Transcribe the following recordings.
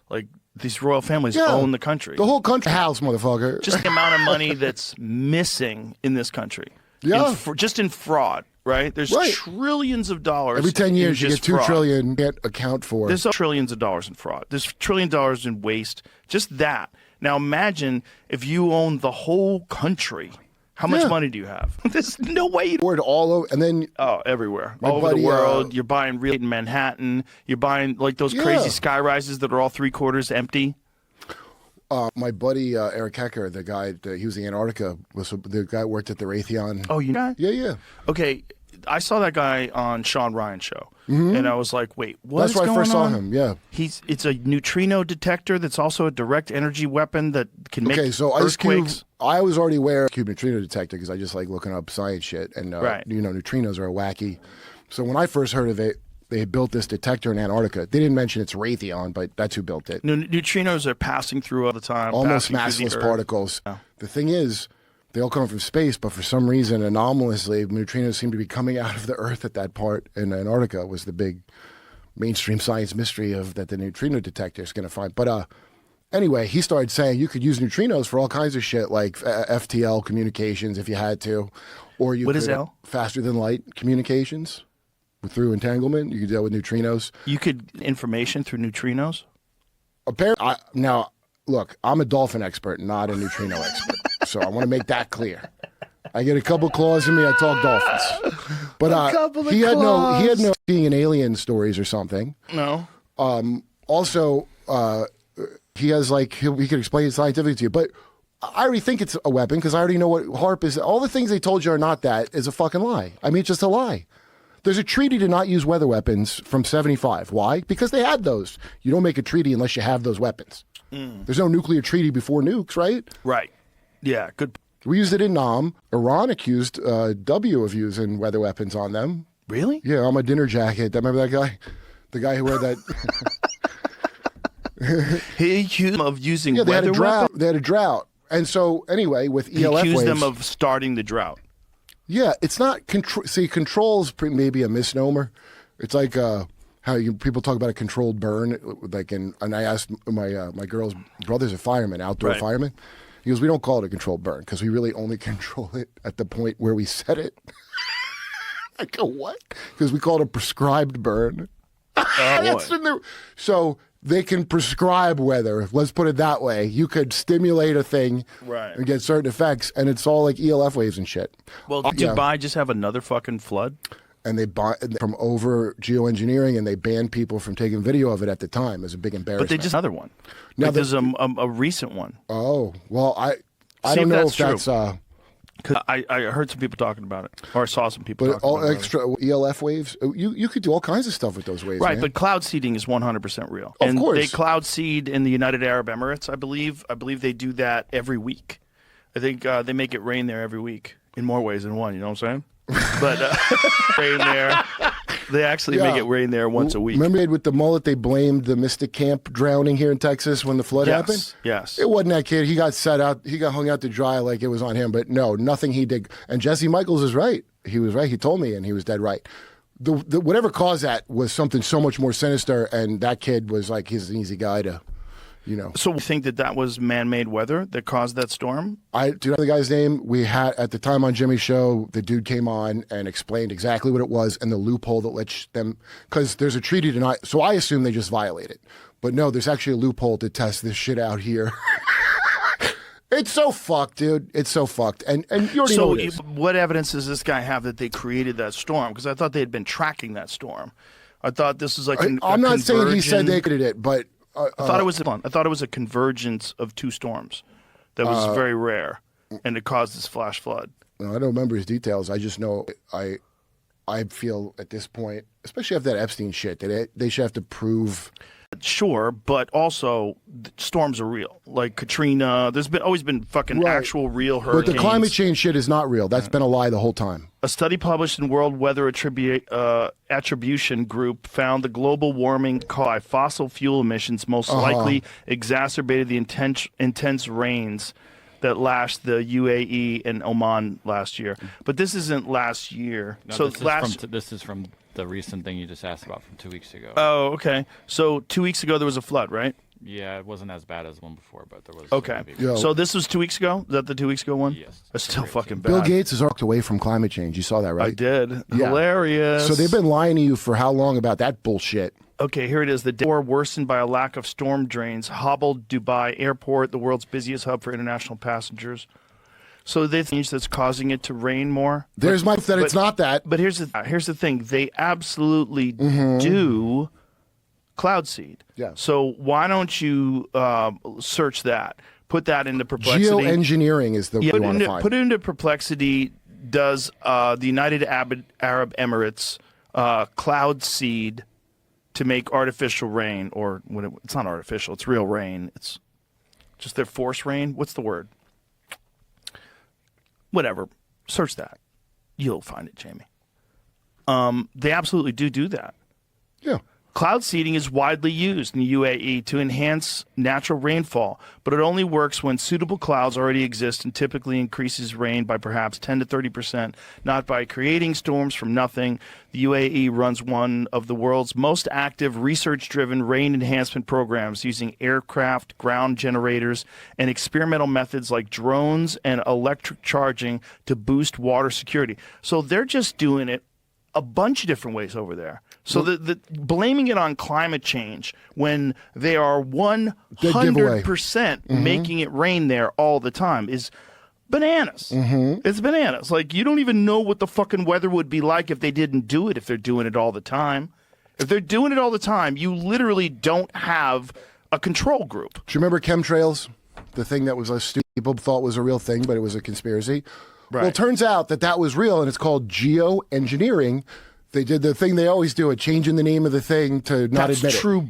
Like these royal families own the country. The whole country house, motherfucker. Just the amount of money that's missing in this country. Yeah. Just in fraud, right? There's trillions of dollars. Every 10 years you get $2 fraud. trillion. Can't account for. There's trillions of dollars in fraud. There's $1 trillion in waste. Just that. Now imagine if you own the whole country. How much money do you have? There's no way you'd afford all over, and then everywhere, all over the world. You're buying real estate in Manhattan. You're buying like those crazy sky rises that are all 3/4 empty. My buddy Eric Hecker, the guy, he was in Antarctica, was the guy who worked at the Raytheon. Oh, you know? Yeah. Okay, I saw that guy on Sean Ryan's show, and I was like, "Wait, what's going on?" That's where I first saw him. Yeah, it's a neutrino detector that's also a direct energy weapon that can make so earthquakes. Ice Cube, I was already aware of Cube neutrino detector because I just like looking up science shit, and neutrinos are wacky. So when I first heard of it, they built this detector in Antarctica. They didn't mention it's Raytheon, but that's who built it. Neutrinos are passing through all the time. Almost massless particles. Yeah. The thing is, they all come from space, but for some reason, anomalously, neutrinos seem to be coming out of the Earth at that part in Antarctica was the big mainstream science mystery of that the neutrino detector is going to find. But anyway, he started saying you could use neutrinos for all kinds of shit, like FTL communications if you had to. Or you what could is L? Faster than light communications. Through entanglement, you could deal with neutrinos. You could information through neutrinos? Apparently, now, look, I'm a dolphin expert, not a neutrino expert. So I want to make that clear. I get a couple claws in me, I talk dolphins. But he had no seeing an alien stories or something. No. Also, he has he could explain it scientifically to you. But I already think it's a weapon because I already know what HARP is. All the things they told you are not that is a fucking lie. I mean, it's just a lie. There's a treaty to not use weather weapons from 1975. Why? Because they had those. You don't make a treaty unless you have those weapons. There's no nuclear treaty before nukes, right? Right. Yeah, good. We used it in Nam. Iran accused W of using weather weapons on them. Really? Yeah, on my dinner jacket. Remember that guy? The guy who wore that... He accused them of using they weather had a drought. weapons? They had a drought. And so, anyway, with ELF He accused waves, them of starting the drought. Yeah, it's not control's maybe a misnomer. It's like how people talk about a controlled burn. And I asked my girl's brother's a fireman, outdoor fireman. He goes, we don't call it a controlled burn because we really only control it at the point where we set it. I go, what? Because we call it a prescribed burn. So they can prescribe weather. Let's put it that way. You could stimulate a thing and get certain effects, and it's all like ELF waves and shit. Well, did Dubai just have another fucking flood? And they bought from over geoengineering, and they banned people from taking video of it at the time. It was a big embarrassment. But they just another one. Now there's a recent one. Oh well, I don't know if that's. Cause I heard some people talking about it, or I saw some people talking all about extra ELF waves, you could do all kinds of stuff with those waves, right? man. But cloud seeding is 100% real. Of course, they cloud seed in the United Arab Emirates, I believe. I believe they do that every week. I think they make it rain there every week in more ways than one. You know what I'm saying? But rain there. They actually make it rain there once a week. Remember with the mullet, they blamed the Mystic Camp drowning here in Texas when the flood happened? Yes. It wasn't that kid. He got set out. He got hung out to dry like it was on him. But no, nothing he did. And Jesse Michaels is right. He was right. He told me, and he was dead right. The whatever caused that was something so much more sinister, and that kid was like, he's an easy guy to, So you think that was man-made weather that caused that storm? Do you know the guy's name? We had, at the time on Jimmy's show, the dude came on and explained exactly what it was and the loophole that lets them, because there's a treaty to not, so I assume they just violate it. But no, there's actually a loophole to test this shit out here. It's so fucked, dude. It's so fucked. And you already know what it is. What evidence does this guy have that they created that storm? Because I thought they had been tracking that storm. I thought this was like I'm not saying he said they created it, but... I thought it was a convergence of two storms that was very rare, and it caused this flash flood. I don't remember his details. I just know I feel at this point, especially after that Epstein shit, that they should have to prove. Sure, but also storms are real. Like Katrina, there's always been fucking actual real hurricanes. But the climate change shit is not real. That's been a lie the whole time. A study published in World Weather Attribution Group found the global warming caused by fossil fuel emissions most likely exacerbated the intense rains that lashed the UAE and Oman last year. But this isn't last year. No, so this is from the recent thing you just asked about from 2 weeks ago. Oh, okay. So 2 weeks ago there was a flood, right? Yeah, it wasn't as bad as the one before, but there was. Okay. Yo. So this was 2 weeks ago? Is that the 2 weeks ago one? Yes. It's still Great fucking team. bad. Bill Gates has walked away from climate change. You saw that, right? I did. Yeah. Hilarious. So they've been lying to you for how long about that bullshit? Okay, here it is. The day war worsened by a lack of storm drains, hobbled Dubai Airport, the world's busiest hub for international passengers. So they think that's causing it to rain more. There's my that it's not that. But here's the thing. They absolutely do cloud seed. Yeah. So why don't you search that? Put that into Perplexity. Geoengineering is the we want to find. Put it into Perplexity. Does the United Arab Emirates cloud seed to make artificial rain, or it's not artificial, it's real rain. It's just their force rain. What's the word? Whatever. Search that. You'll find it, Jamie. They absolutely do that. Yeah. Cloud seeding is widely used in the UAE to enhance natural rainfall, but it only works when suitable clouds already exist and typically increases rain by perhaps 10 to 30%, not by creating storms from nothing. The UAE runs one of the world's most active research-driven rain enhancement programs using aircraft, ground generators, and experimental methods like drones and electric charging to boost water security. So they're just doing it a bunch of different ways over there. So the blaming it on climate change when they are 100% making it rain there all the time is bananas. It's bananas. Like, you don't even know what the fucking weather would be like if they didn't do it, if they're doing it all the time. If they're doing it all the time, you literally don't have a control group. Do you remember chemtrails? The thing that was people thought was a real thing, but it was a conspiracy. Right. Well, it turns out that was real, and it's called geoengineering. They did the thing they always do, changing the name of the thing to not admit it. That's true.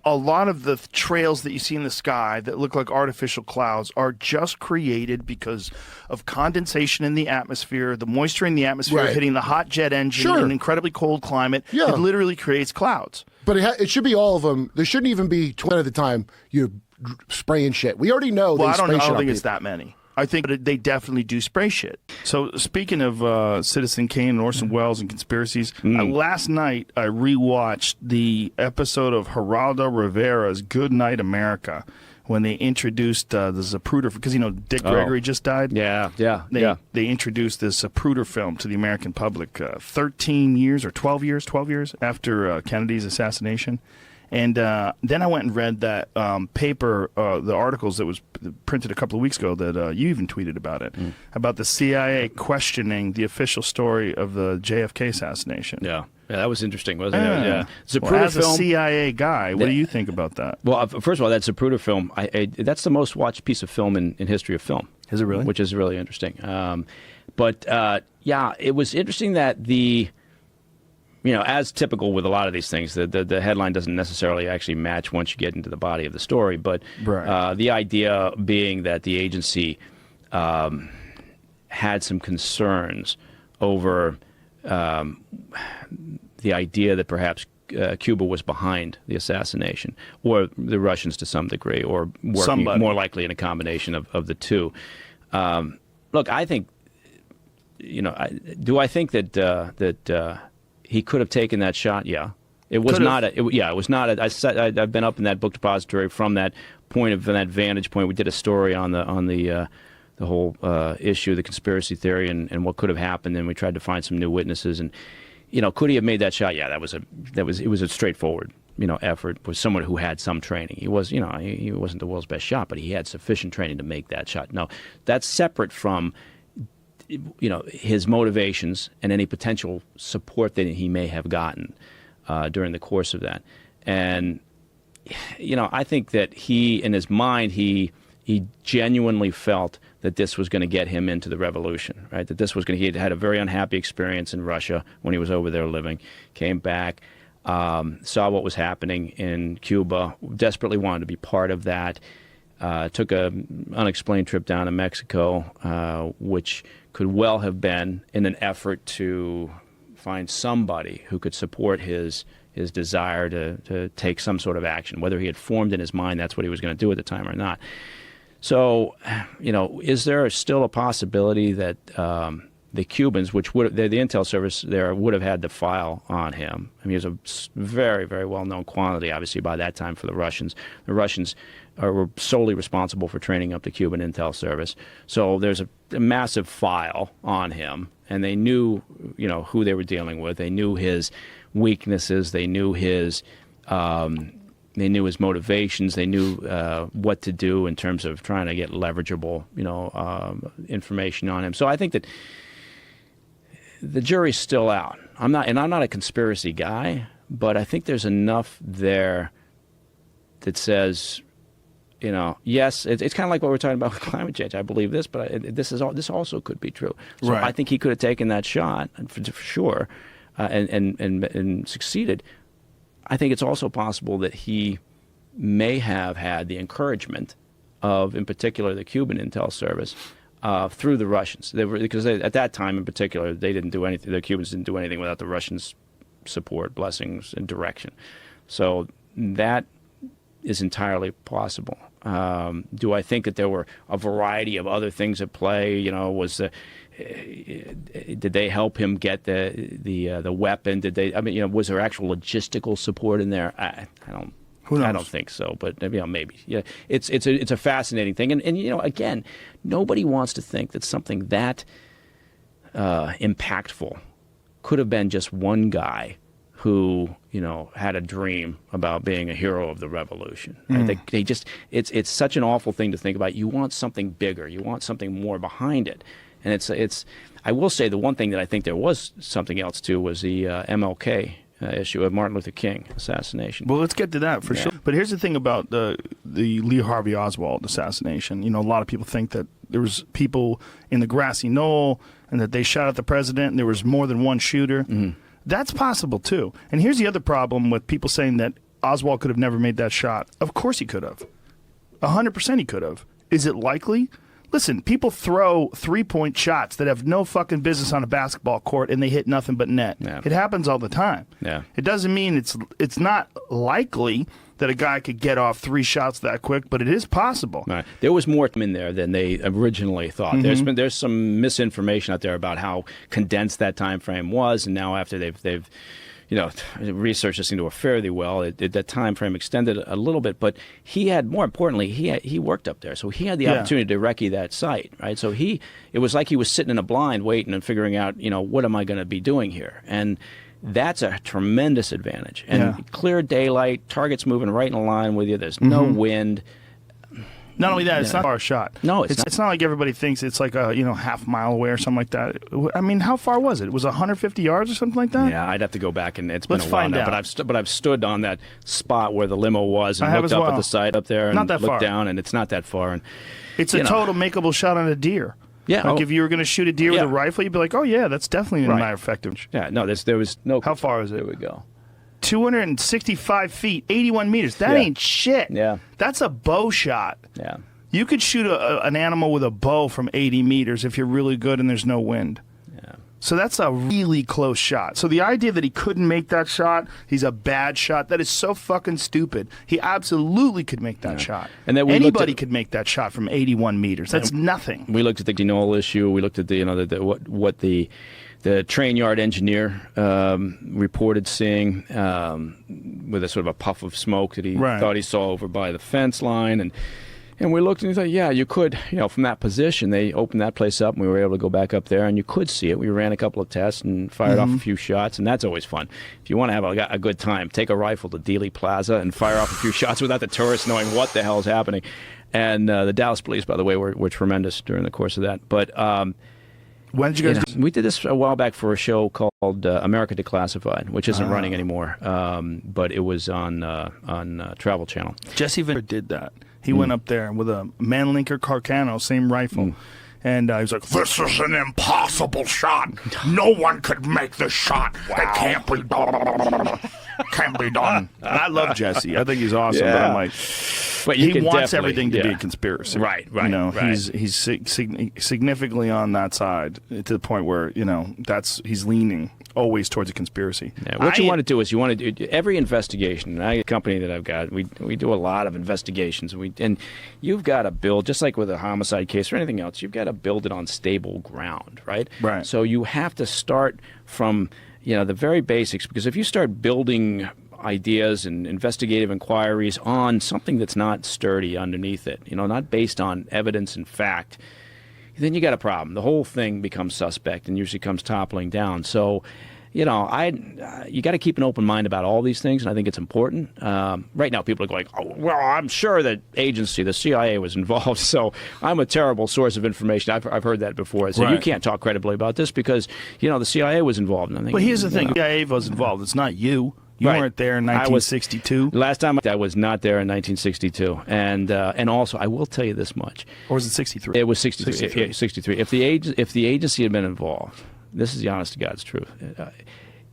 A lot of the trails that you see in the sky that look like artificial clouds are just created because of condensation in the atmosphere, the moisture in the atmosphere hitting the hot jet engine in an incredibly cold climate. Yeah. It literally creates clouds. But it should be all of them. There shouldn't even be 20 at the time spraying shit. We already know Well, they I don't spray shit on think it's people. that many. I think they definitely do spray shit. So speaking of Citizen Kane and Orson Welles and conspiracies, last night I rewatched the episode of Geraldo Rivera's Good Night America when they introduced the Zapruder, because Dick Gregory just died. They introduced this Zapruder film to the American public 13 years or 12 years after Kennedy's assassination. And then I went and read that paper, the articles that was printed a couple of weeks ago that you even tweeted about it, about the CIA questioning the official story of the JFK assassination. Yeah, that was interesting, wasn't it? Yeah. Well, as a CIA guy, what do you think about that? Well, first of all, that Zapruder film, that's the most watched piece of film in history of film. Is it really? Which is really interesting. But it was interesting that as typical with a lot of these things, the headline doesn't necessarily actually match once you get into the body of the story. But the idea being that the agency had some concerns over the idea that perhaps Cuba was behind the assassination, or the Russians to some degree, or working more likely in a combination of the two. Look, I think, do I think that he could have taken that shot? Yeah. It was not. It was not. I've been up in that book depository from that point from that vantage point. We did a story on the whole issue, the conspiracy theory, and what could have happened. And we tried to find some new witnesses. And could he have made that shot? Yeah, it was a straightforward effort with someone who had some training. He was he wasn't the world's best shot, but he had sufficient training to make that shot. No, that's separate from his motivations and any potential support that he may have gotten during the course of that. And I think that he, in his mind, he genuinely felt that this was going to get him into the revolution, right? That this was he had had a very unhappy experience in Russia when he was over there living, came back, saw what was happening in Cuba, desperately wanted to be part of that. Took an unexplained trip down to Mexico, which could well have been in an effort to find somebody who could support his desire to take some sort of action, whether he had formed in his mind that's what he was going to do at the time or not. So, is there still a possibility that the Cubans, which would the Intel service there would have had the file on him. I mean, he was a very, very well-known quantity, obviously, by that time for the Russians. The Russians were solely responsible for training up the Cuban Intel service. So there's a massive file on him, and they knew, who they were dealing with. They knew his weaknesses. They knew his motivations. They knew what to do in terms of trying to get leverageable, information on him. So I think that the jury's still out. I'm not a conspiracy guy, but I think there's enough there that says, yes, it's kind of like what we're talking about with climate change. I believe this, but this also could be true. So right. I think he could have taken that shot for sure, and succeeded. I think it's also possible that he may have had the encouragement of, in particular, the Cuban Intel service through the Russians. Because at that time, in particular, they didn't do anything. The Cubans didn't do anything without the Russians' support, blessings, and direction. So that is entirely possible. Do I think that there were a variety of other things at play? Did they help him get the weapon? Did they? I mean, was there actual logistical support in there? I don't. Who knows? I don't think so, but maybe. Yeah, it's a fascinating thing, and again, nobody wants to think that something that impactful could have been just one guy who had a dream about being a hero of the revolution. Right? They just it's such an awful thing to think about. You want something bigger. You want something more behind it. And it's. I will say the one thing that I think there was something else to was the MLK issue of Martin Luther King assassination. Well, let's get to that for sure. But here's the thing about the Lee Harvey Oswald assassination. A lot of people think that there was people in the grassy knoll and that they shot at the president and there was more than one shooter. Mm-hmm. That's possible too. And here's the other problem with people saying that Oswald could have never made that shot. Of course he could have. 100% he could have. Is it likely? Listen, people throw three-point shots that have no fucking business on a basketball court and they hit nothing but net. Yeah. It happens all the time. Yeah. It doesn't mean it's not likely that a guy could get off 3 shots that quick, but it is possible. Right. There was more in there than they originally thought. Mm-hmm. There's some misinformation out there about how condensed that time frame was, and now after they've researched this into it fairly well. That time frame extended a little bit, but more importantly, he worked up there, so he had the opportunity to recce that site, right? So it was like he was sitting in a blind, waiting and figuring out, what am I going to be doing here? And that's a tremendous advantage. And clear daylight, targets moving right in line with you. There's no wind. Not only that, it's not a far shot. No, it's not like everybody thinks it's like a half mile away or something like that. I mean, how far was it? Was it 150 yards or something like that? Yeah, I'd have to go back, and it's been Let's a while find now. out. But I've stood on that spot where the limo was and I have looked as up well. at the site up there and Not that looked far. down, and it's not that far. And It's a total makeable shot on a deer. Yeah. Like if you were going to shoot a deer with a rifle, you'd be like, oh yeah, that's definitely an effective. Yeah. No, there was no. How far is it? There we go. 265 feet, 81 meters. That ain't shit. Yeah. That's a bow shot. Yeah. You could shoot an animal with a bow from 80 meters if you're really good and there's no wind. Yeah. So that's a really close shot. So the idea that he couldn't make that shot, he's a bad shot, that is so fucking stupid. He absolutely could make that shot. And then anybody could make that shot from 81 meters. That's nothing. We looked at the Knoll issue. We looked at what the train yard engineer reported seeing with a sort of a puff of smoke that he thought he saw over by the fence line. And we looked and we thought, yeah, you could, from that position, they opened that place up and we were able to go back up there and you could see it. We ran a couple of tests and fired off a few shots, and that's always fun. If you want to have a good time, take a rifle to Dealey Plaza and fire off a few shots without the tourists knowing what the hell is happening. And the Dallas police, by the way, were tremendous during the course of that. But when did you guys do? We did this a while back for a show called America Declassified, which isn't running anymore, but it was on Travel Channel. Jesse Ventura did that. He went up there with a Manlinker Carcano, same rifle. And he was like, This is an impossible shot. No one could make this shot. It can't be done. Can't be done. I love Jesse. I think he's awesome. But I'm like, But you he can wants definitely- everything to be yeah. a conspiracy. Right, right, You know, right. he's significantly on that side to the point where he's leaning always towards a conspiracy. Yeah, what you want to do is you want to do every investigation. A company that I've got, we do a lot of investigations. And you've got to build, just like with a homicide case or anything else, you've got to build it on stable ground, right? Right. So you have to start from the very basics, because if you start building ideas and investigative inquiries on something that's not sturdy underneath it, not based on evidence and fact, then you got a problem. The whole thing becomes suspect and usually comes toppling down. So, you got to keep an open mind about all these things, and I think it's important. Right now, people are going, "Oh, well, I'm sure that the CIA was involved, so I'm a terrible source of information." I've heard that before. So you can't talk credibly about this because the CIA was involved. And I think, But here's the thing: the CIA was involved. It's not you. You Right. weren't there in 1962. Last time I was not there in 1962, and also I will tell you this much: Or was it 63? it was 63. 63. If the agency had been involved, this is the honest to God's truth.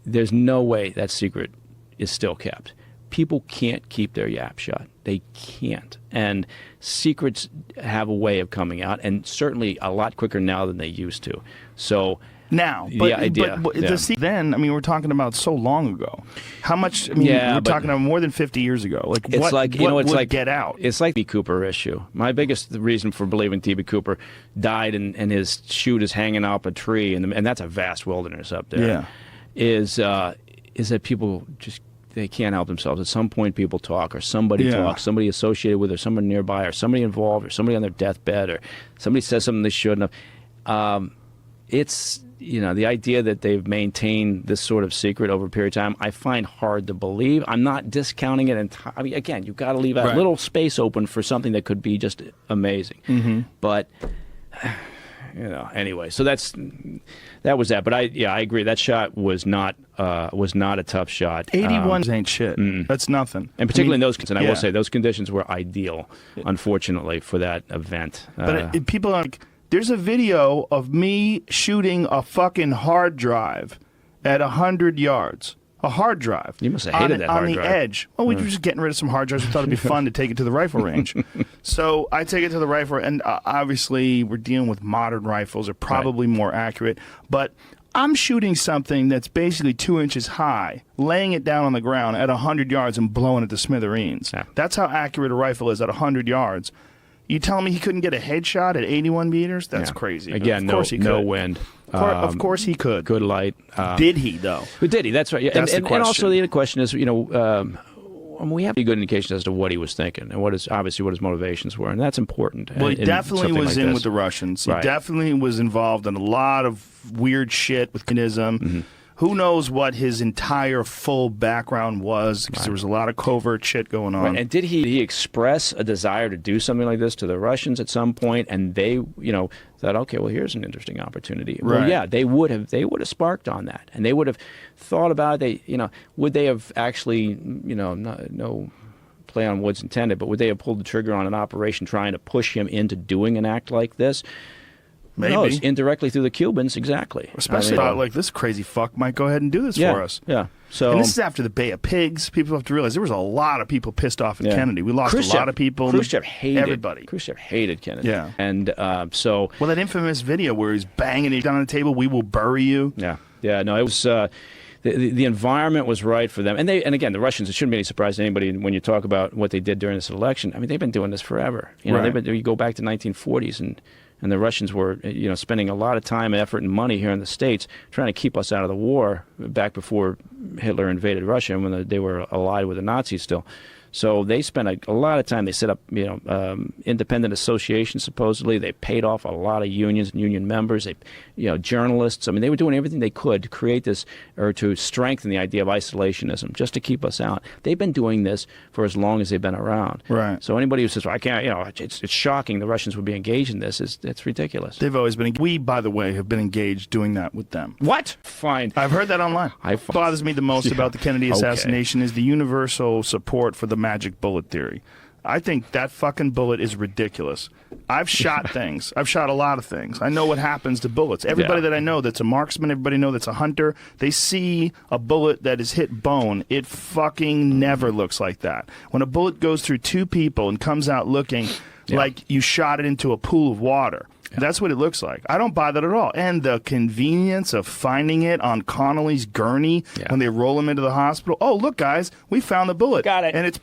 There's no way that secret is still kept. People can't keep their yap shut. They can't, and secrets have a way of coming out, and certainly a lot quicker now than they used to. So. Now, The but, idea, but yeah. then, we're talking about so long ago. How much? We're talking about more than 50 years ago. Like, It's what, like what it's would like get out? It's like the Cooper issue. My biggest reason for believing T.B. Cooper died and his chute is hanging up a tree, and that's a vast wilderness up there. Yeah. Is that people just they can't help themselves. At some point, people talk, or somebody talks, somebody associated with, or somebody nearby, or somebody involved, or somebody on their deathbed, or somebody says something they shouldn't have. It's the idea that they've maintained this sort of secret over a period of time, I find hard to believe. I'm not discounting it entirely. Again, you've got to leave a little space open for something that could be just amazing. Mm-hmm. But anyway, so that was that. But I agree. That shot was not a tough shot. 81 ain't shit. That's nothing. And particularly in those conditions, I will say those conditions were ideal, unfortunately, for that event. But people are like, there's a video of me shooting a fucking hard drive at 100 yards. A hard drive. You must have hated that hard on the drive. edge. Well, we were just getting rid of some hard drives. We thought it'd be fun to take it to the rifle range. So I take it to the rifle, and obviously we're dealing with modern rifles. They're probably more accurate. But I'm shooting something that's basically 2 inches high, laying it down on the ground at 100 yards and blowing it to smithereens. Yeah. That's how accurate a rifle is at 100 yards. You telling me he couldn't get a headshot at 81 meters? That's crazy. Again, of course he could. no wind. Of course he could. Good light. Did he, though? Did he? That's right. Yeah. That's the and question. also the other question is, we have a good indication as to what he was thinking and what his motivations were, and that's important. Well, he definitely was like in this. with the Russians. Right. He definitely was involved in a lot of weird shit with communism. Mm-hmm. Who knows what his entire full background was, because there was a lot of covert shit going on. Right. And did he express a desire to do something like this to the Russians at some point? And they, thought, okay, well, here's an interesting opportunity. Right. Well, yeah, they would have sparked on that, and they would have thought about it. Would they have actually, no play on words intended, but would they have pulled the trigger on an operation trying to push him into doing an act like this? Maybe. No, it's indirectly through the Cubans, exactly. Especially thought, like, this crazy fuck might go ahead and do this for us. Yeah. So, and this is after the Bay of Pigs. People have to realize there was a lot of people pissed off at Kennedy. We lost a lot of people. Khrushchev hated everybody. Khrushchev hated Kennedy. Yeah. And well, that infamous video where he's banging it down on the table, "We will bury you." Yeah. Yeah. No, it was. The environment was right for them, and again, the Russians. It shouldn't be any surprise to anybody when you talk about what they did during this election. I mean, they've been doing this forever. You go back to 1940s and the Russians were, spending a lot of time, effort, and money here in the States trying to keep us out of the war back before Hitler invaded Russia and when they were allied with the Nazis still. So they spent a lot of time. They set up, independent associations. Supposedly, they paid off a lot of unions and union members. They, journalists. I mean, they were doing everything they could to create this or to strengthen the idea of isolationism, just to keep us out. They've been doing this for as long as they've been around. Right. So anybody who says, "Well, I can't," it's shocking the Russians would be engaged in this. It's ridiculous. They've always been. We, by the way, have been engaged doing that with them. What? Fine. I've heard that online. What bothers me the most about the Kennedy assassination is the universal support for the magic bullet theory. I think that fucking bullet is ridiculous. I've shot things. I've shot a lot of things. I know what happens to bullets. Everybody that I know that's a marksman, everybody know that's a hunter, they see a bullet that is hit bone. It fucking never looks like that. When a bullet goes through two people and comes out looking like you shot it into a pool of water, that's what it looks like. I don't buy that at all. And the convenience of finding it on Connolly's gurney when they roll him into the hospital. Oh, look, guys, we found the bullet. Got it. And it's...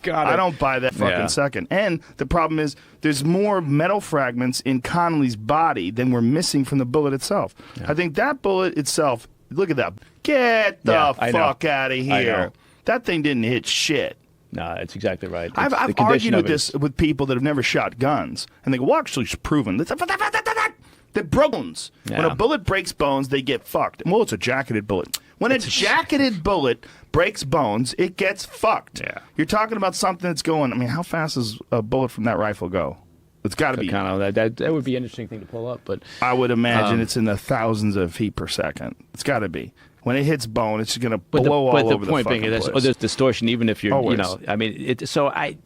Got it. I don't buy that fucking second. And the problem is there's more metal fragments in Connolly's body than were missing from the bullet itself. I think that bullet itself, look at that. Get the fuck out of here. That thing didn't hit shit. No, it's exactly right. I've argued with this with people that have never shot guns, and they go, well, actually, it's proven. They're bones. Yeah. When a bullet breaks bones, they get fucked. Well, it's a jacketed bullet. When a jacketed bullet breaks bones, it gets fucked. Yeah. You're talking about something that's going, I mean, how fast does a bullet from that rifle go? It's got to be. Kind of that would be an interesting thing to pull up, but I would imagine it's in the thousands of feet per second. It's got to be. When it hits bone, it's going to blow all over the fucking place. But the point being, there's distortion, even if you're, Always. you know, I mean, so I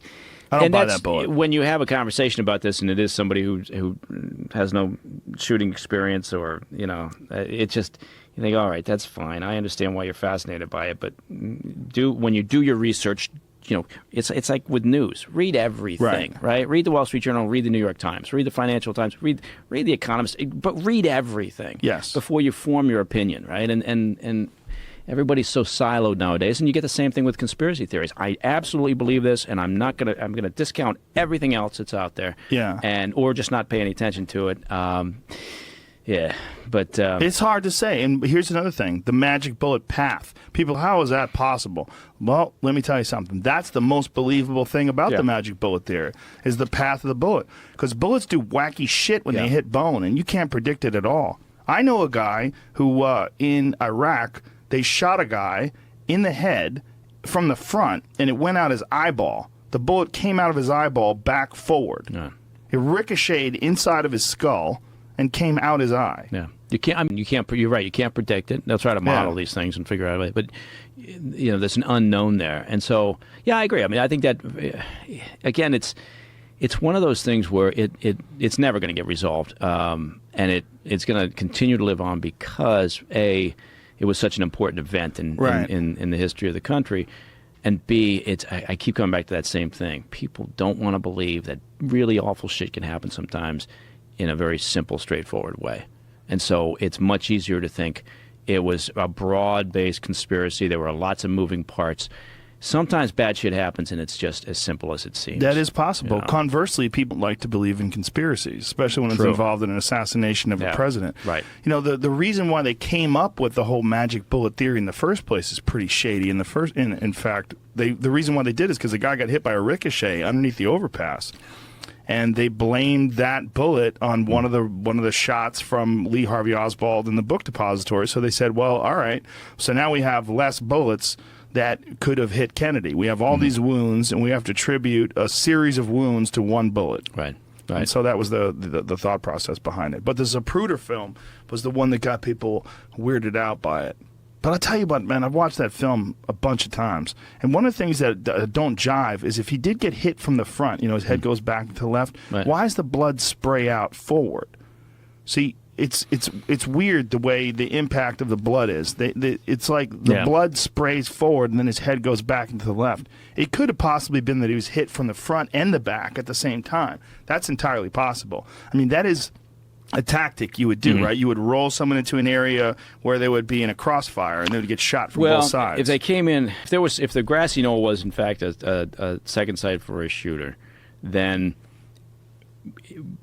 don't buy that bullet. When you have a conversation about this, and it is somebody who has no shooting experience, or you know, it just you think, all right, that's fine. I understand why you're fascinated by it, but when you do your research, you know, it's like with news. Read everything, right? Read the Wall Street Journal, read the New York Times, read the Financial Times, read the Economist, but read everything. Yes. Before you form your opinion, right? And everybody's so siloed nowadays, and you get the same thing with conspiracy theories. I absolutely believe this, and I'm gonna discount everything else that's out there. Yeah. Or just not pay any attention to it. Yeah, but it's hard to say. And here's another thing: the magic bullet path. People, how is that possible? Well, let me tell you something. That's the most believable thing about the magic bullet theory is the path of the bullet, because bullets do wacky shit when they hit bone, and you can't predict it at all. I know a guy who in Iraq, they shot a guy in the head from the front, and it went out his eyeball. The bullet came out of his eyeball back forward. Yeah. It ricocheted inside of his skull and came out his eye. Yeah, you can't. I mean, you can't. You're right. You can't predict it. They'll try to model these things and figure out a way, but you know, there's an unknown there. And so, yeah, I agree. I mean, I think that again, it's one of those things where it's never going to get resolved, and it's going to continue to live on because it was such an important event in the history of the country. And B, I keep coming back to that same thing. People don't want to believe that really awful shit can happen sometimes in a very simple, straightforward way. And so it's much easier to think it was a broad-based conspiracy. There were lots of moving parts. Sometimes bad shit happens, and it's just as simple as it seems. That is possible. You know? Conversely, people like to believe in conspiracies, especially when it's involved in an assassination of a president. Right. You know, the reason why they came up with the whole magic bullet theory in the first place is pretty shady. In fact, the reason why they did is because the guy got hit by a ricochet underneath the overpass. And they blamed that bullet on one of the shots from Lee Harvey Oswald in the book depository. So they said, well, all right, so now we have less bullets that could have hit Kennedy. We have all these wounds, and we have to attribute a series of wounds to one bullet. Right. And so that was the thought process behind it. But the Zapruder film was the one that got people weirded out by it. But I'll tell you what, man, I've watched that film a bunch of times. And one of the things that don't jive is if he did get hit from the front, you know, his head goes back to the left, why does the blood spray out forward? See, it's weird the way the impact of the blood is. It's like the blood sprays forward and then his head goes back into the left. It could have possibly been that he was hit from the front and the back at the same time. That's entirely possible. I mean, that is a tactic you would do, right? You would roll someone into an area where they would be in a crossfire and they would get shot from both sides. If they came in, if the grassy knoll was in fact a second site for a shooter, then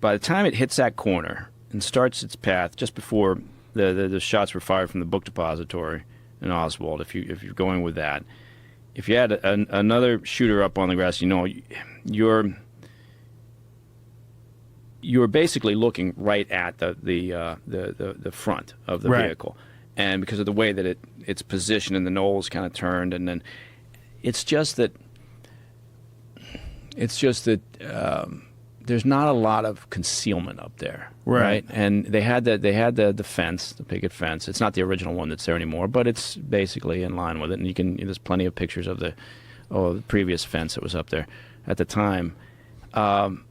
by the time it hits that corner and starts its path just before the shots were fired from the book depository in Oswald, if you're going with that, if you had another shooter up on the grassy knoll, you're basically looking right at the front of the vehicle, and because of the way that it's positioned and the knoll is kind of turned, and then it's just that there's not a lot of concealment up there, right? And they had the fence, the picket fence. It's not the original one that's there anymore, but it's basically in line with it, and there's plenty of pictures of the previous fence that was up there. at the time. And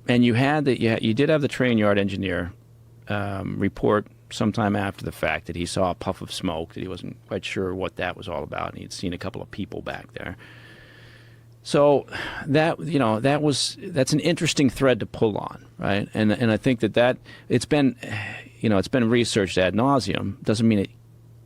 you did have the train yard engineer report sometime after the fact that he saw a puff of smoke, that he wasn't quite sure what that was all about, and he'd seen a couple of people back there. So that's an interesting thread to pull on, right? And I think that it's been researched ad nauseum. Doesn't mean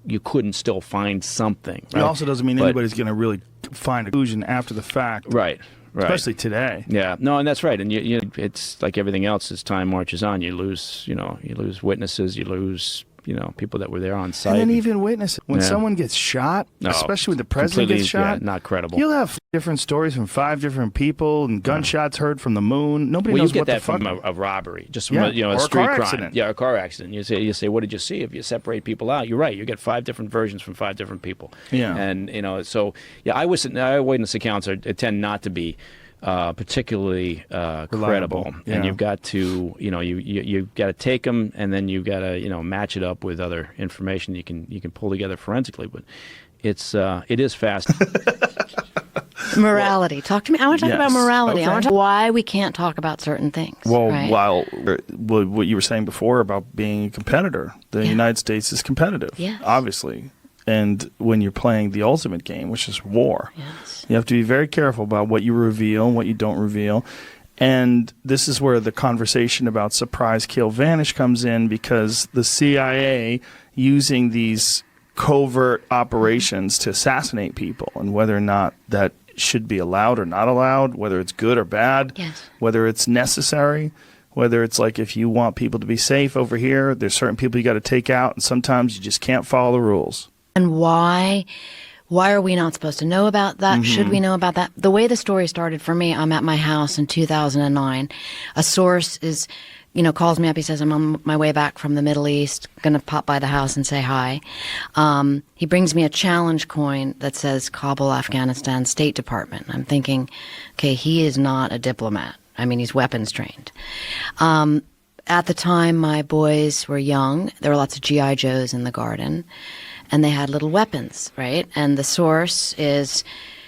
you couldn't still find something. Right? It also doesn't mean anybody's going to really find a conclusion after the fact. Right. Especially today. Yeah, no, and that's right. And it's like everything else as time marches on. You lose witnesses, you lose, people that were there on site. And then even witnesses. When someone gets shot, especially when the president gets shot, not credible. You'll have different stories from 5 different people and gunshots heard from the moon. Nobody knows you what get the fuck. that from a robbery, just from or a street car crime. accident. Yeah, a car accident. You say, what did you see? If you separate people out, you're right. You get 5 different versions from 5 different people. Yeah. And eyewitness accounts tend not to be particularly credible, and you've got to you've got to take them, and then you've got to match it up with other information you can pull together forensically. But it is fast. Morality. Talk to me. I want to talk about morality. Okay. I want to talk why we can't talk about certain things. Well, right? while what you were saying before about being a competitor, the United States is competitive, Yes. obviously. And when you're playing the ultimate game, which is war, Yes. you have to be very careful about what you reveal and what you don't reveal. And this is where the conversation about surprise, kill, vanish comes in, because the CIA using these covert operations to assassinate people, and whether or not that should be allowed or not allowed, whether it's good or bad, Yes. whether it's necessary, whether it's like if you want people to be safe over here, there's certain people you got to take out, and sometimes you just can't follow the rules. And why are we not supposed to know about that? Should we know about that? The way the story started for me, I'm at my house in 2009. A source calls me up. He says, I'm on my way back from the Middle East, going to pop by the house and say hi. He brings me a challenge coin that says Kabul, Afghanistan, State Department. I'm thinking, okay, he is not a diplomat. I mean, he's weapons trained. At the time, my boys were young. There were lots of G.I. Joes in the garden. And they had little weapons, right? And the source is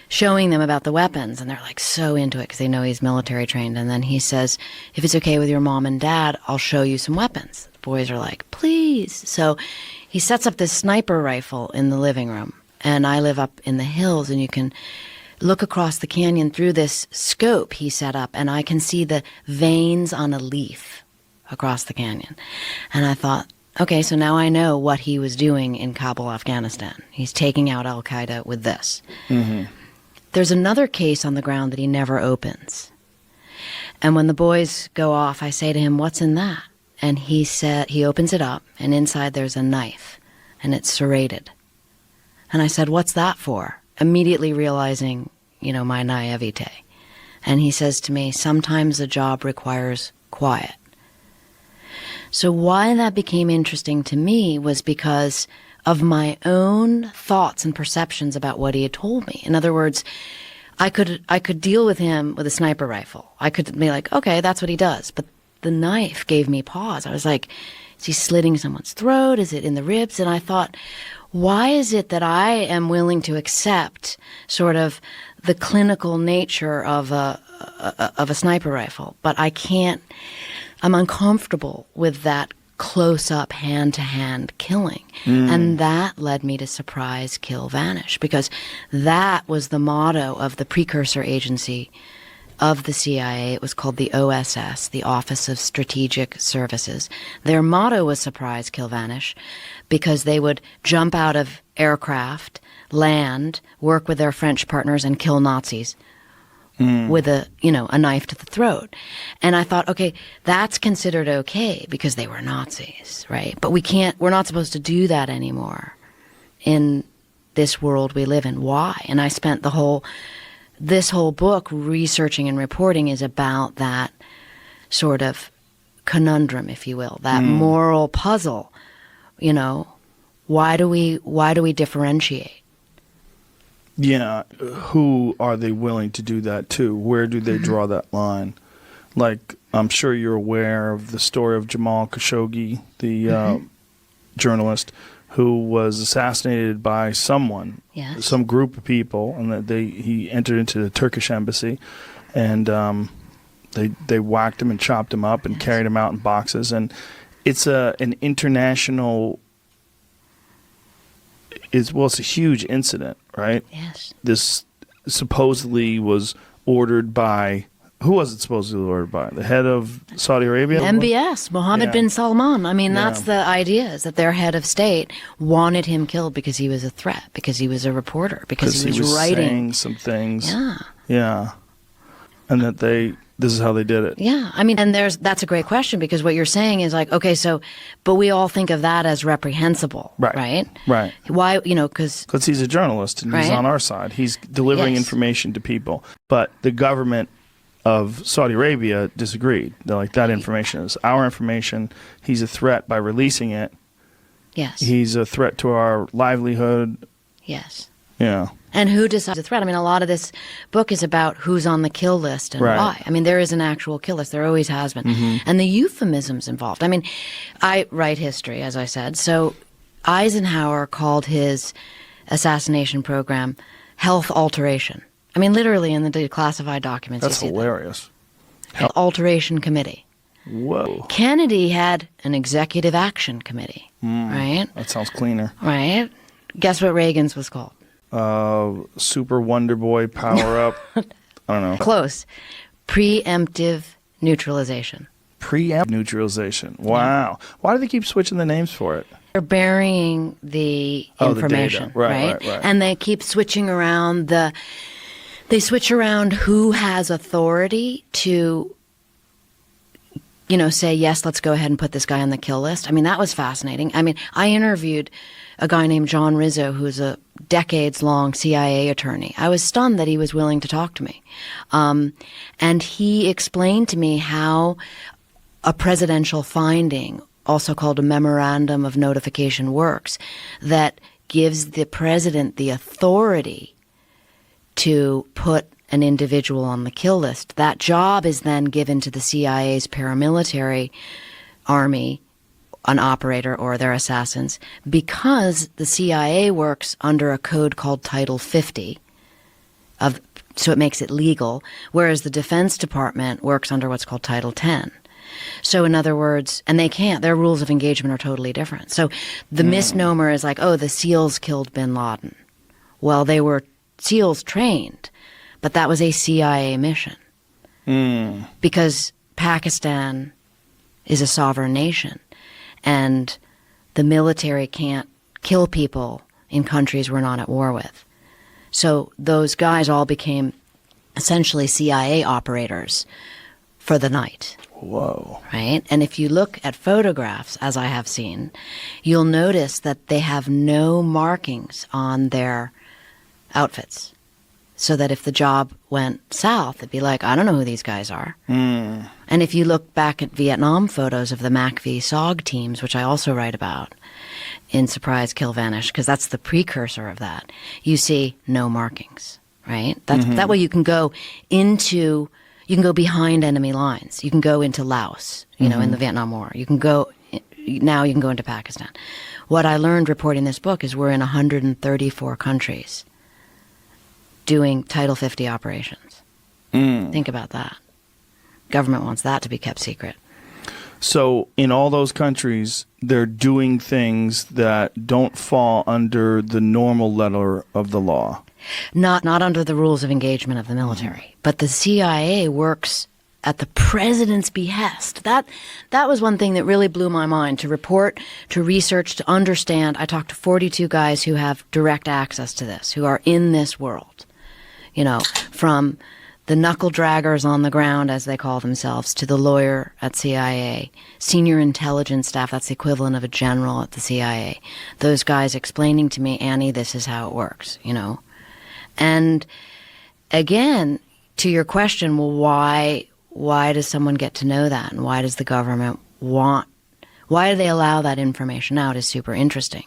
showing them about the weapons, and they're like so into it because they know he's military trained. And then he says, if it's okay with your mom and dad, I'll show you some weapons. The boys are like, please. So he sets up this sniper rifle in the living room. And I live up in the hills, and you can look across the canyon through this scope he set up, and I can see the veins on a leaf across the canyon. And I thought, okay, so now I know what he was doing in Kabul, Afghanistan. He's taking out al-Qaeda with this. Mm-hmm. There's another case on the ground that he never opens. And when the boys go off, I say to him, what's in that? And he opens it up, and inside there's a knife, and it's serrated. And I said, what's that for? Immediately realizing, my naivete. And he says to me, sometimes a job requires quiet. So why that became interesting to me was because of my own thoughts and perceptions about what he had told me. In other words, I could deal with him with a sniper rifle. I could be like, okay, that's what he does. But the knife gave me pause. I was like, is he slitting someone's throat? Is it in the ribs? And I thought, why is it that I am willing to accept sort of the clinical nature of a sniper rifle, but I can't? I'm uncomfortable with that close-up, hand-to-hand killing. And that led me to surprise, kill, vanish, because that was the motto of the precursor agency of the CIA. It was called the OSS, the Office of Strategic Services. Their motto was surprise, kill, vanish, because they would jump out of aircraft, land, work with their French partners, and kill Nazis with a knife to the throat. And I thought, okay, that's considered okay because they were Nazis, right? But we're not supposed to do that anymore in this world we live in. Why? And I spent this whole book researching and reporting is about that sort of conundrum, if you will, that moral puzzle. Why do we differentiate? Yeah, who are they willing to do that to? Where do they draw that line? Like, I'm sure you're aware of the story of Jamal Khashoggi, the journalist, who was assassinated by someone, Yes. some group of people, and that he entered into the Turkish embassy, and they whacked him and chopped him up and carried him out in boxes, and it's an international. It's a huge incident, right? Yes. This supposedly was ordered by. Who was it supposedly ordered by? The head of Saudi Arabia? MBS, Mohammed Yeah. bin Salman. I mean, that's Yeah. the idea, is that their head of state wanted him killed because he was a threat, because he was a reporter, because he was writing. saying some things. Yeah. Yeah. And that this is how they did it. Yeah. I mean, and that's a great question, because what you're saying is like, okay, so, but we all think of that as reprehensible, Right. right? Right. Why, because Because he's a journalist and he's Right. on our side. He's delivering Yes. information to people. But the government of Saudi Arabia disagreed. They're like, that information is our information. He's a threat by releasing it. yes, He's a threat to our livelihood. yes. Yeah. And who decides the threat? I mean, a lot of this book is about who's on the kill list and Right. why. I mean, there is an actual kill list. There always has been. And the euphemisms involved. I mean, I write history, as I said. So Eisenhower called his assassination program health alteration. I mean, literally in the declassified documents. That's you see hilarious. that. Alteration Committee. Whoa. Kennedy had an executive action committee, right? That sounds cleaner. Right? Guess what Reagan's was called? Super Wonder Boy power up. I don't know. Close. Preemptive neutralization. Preempt neutralization. Wow. Why do they keep switching the names for it? They're burying the Oh, the data. information, Right. And they keep switching around they switch around who has authority to, say, yes, let's go ahead and put this guy on the kill list. I mean, that was fascinating. I mean, I interviewed a guy named John Rizzo, who's a decades-long CIA attorney. I was stunned that he was willing to talk to me. And he explained to me how a presidential finding, also called a memorandum of notification, works, that gives the president the authority to put an individual on the kill list. That job is then given to the CIA's paramilitary army, an operator or their assassins, because the CIA works under a code called Title 50, so it makes it legal, whereas the Defense Department works under what's called Title 10. So in other words, and they can't, their rules of engagement are totally different. So the misnomer is like, oh, the SEALs killed bin Laden. Well, they were SEALs trained, but that was a CIA mission. Because Pakistan is a sovereign nation, and the military can't kill people in countries we're not at war with. So those guys all became essentially CIA operators for the night. Whoa. Right? And if you look at photographs, as I have seen, you'll notice that they have no markings on their outfits. So that if the job went south, it'd be like, I don't know who these guys are. And if you look back at Vietnam photos of the MACV SOG teams, which I also write about in Surprise, Kill, Vanish, because that's the precursor of that, you see no markings, right? That way you can go behind enemy lines. You can go into Laos, in the Vietnam War. You can go into Pakistan. What I learned reporting this book is we're in 134 countries doing Title 50 operations. Think about that. Government wants that to be kept secret. So in all those countries, they're doing things that don't fall under the normal letter of the law. Not under the rules of engagement of the military. But the CIA works at the president's behest. That was one thing that really blew my mind, to report, to research, to understand. I talked to 42 guys who have direct access to this, who are in this world. From the knuckle draggers on the ground, as they call themselves, to the lawyer at CIA, senior intelligence staff, that's the equivalent of a general at the CIA. Those guys explaining to me, Annie, this is how it works, And again, to your question, well, why does someone get to know that? And why does the government why do they allow that information out is super interesting.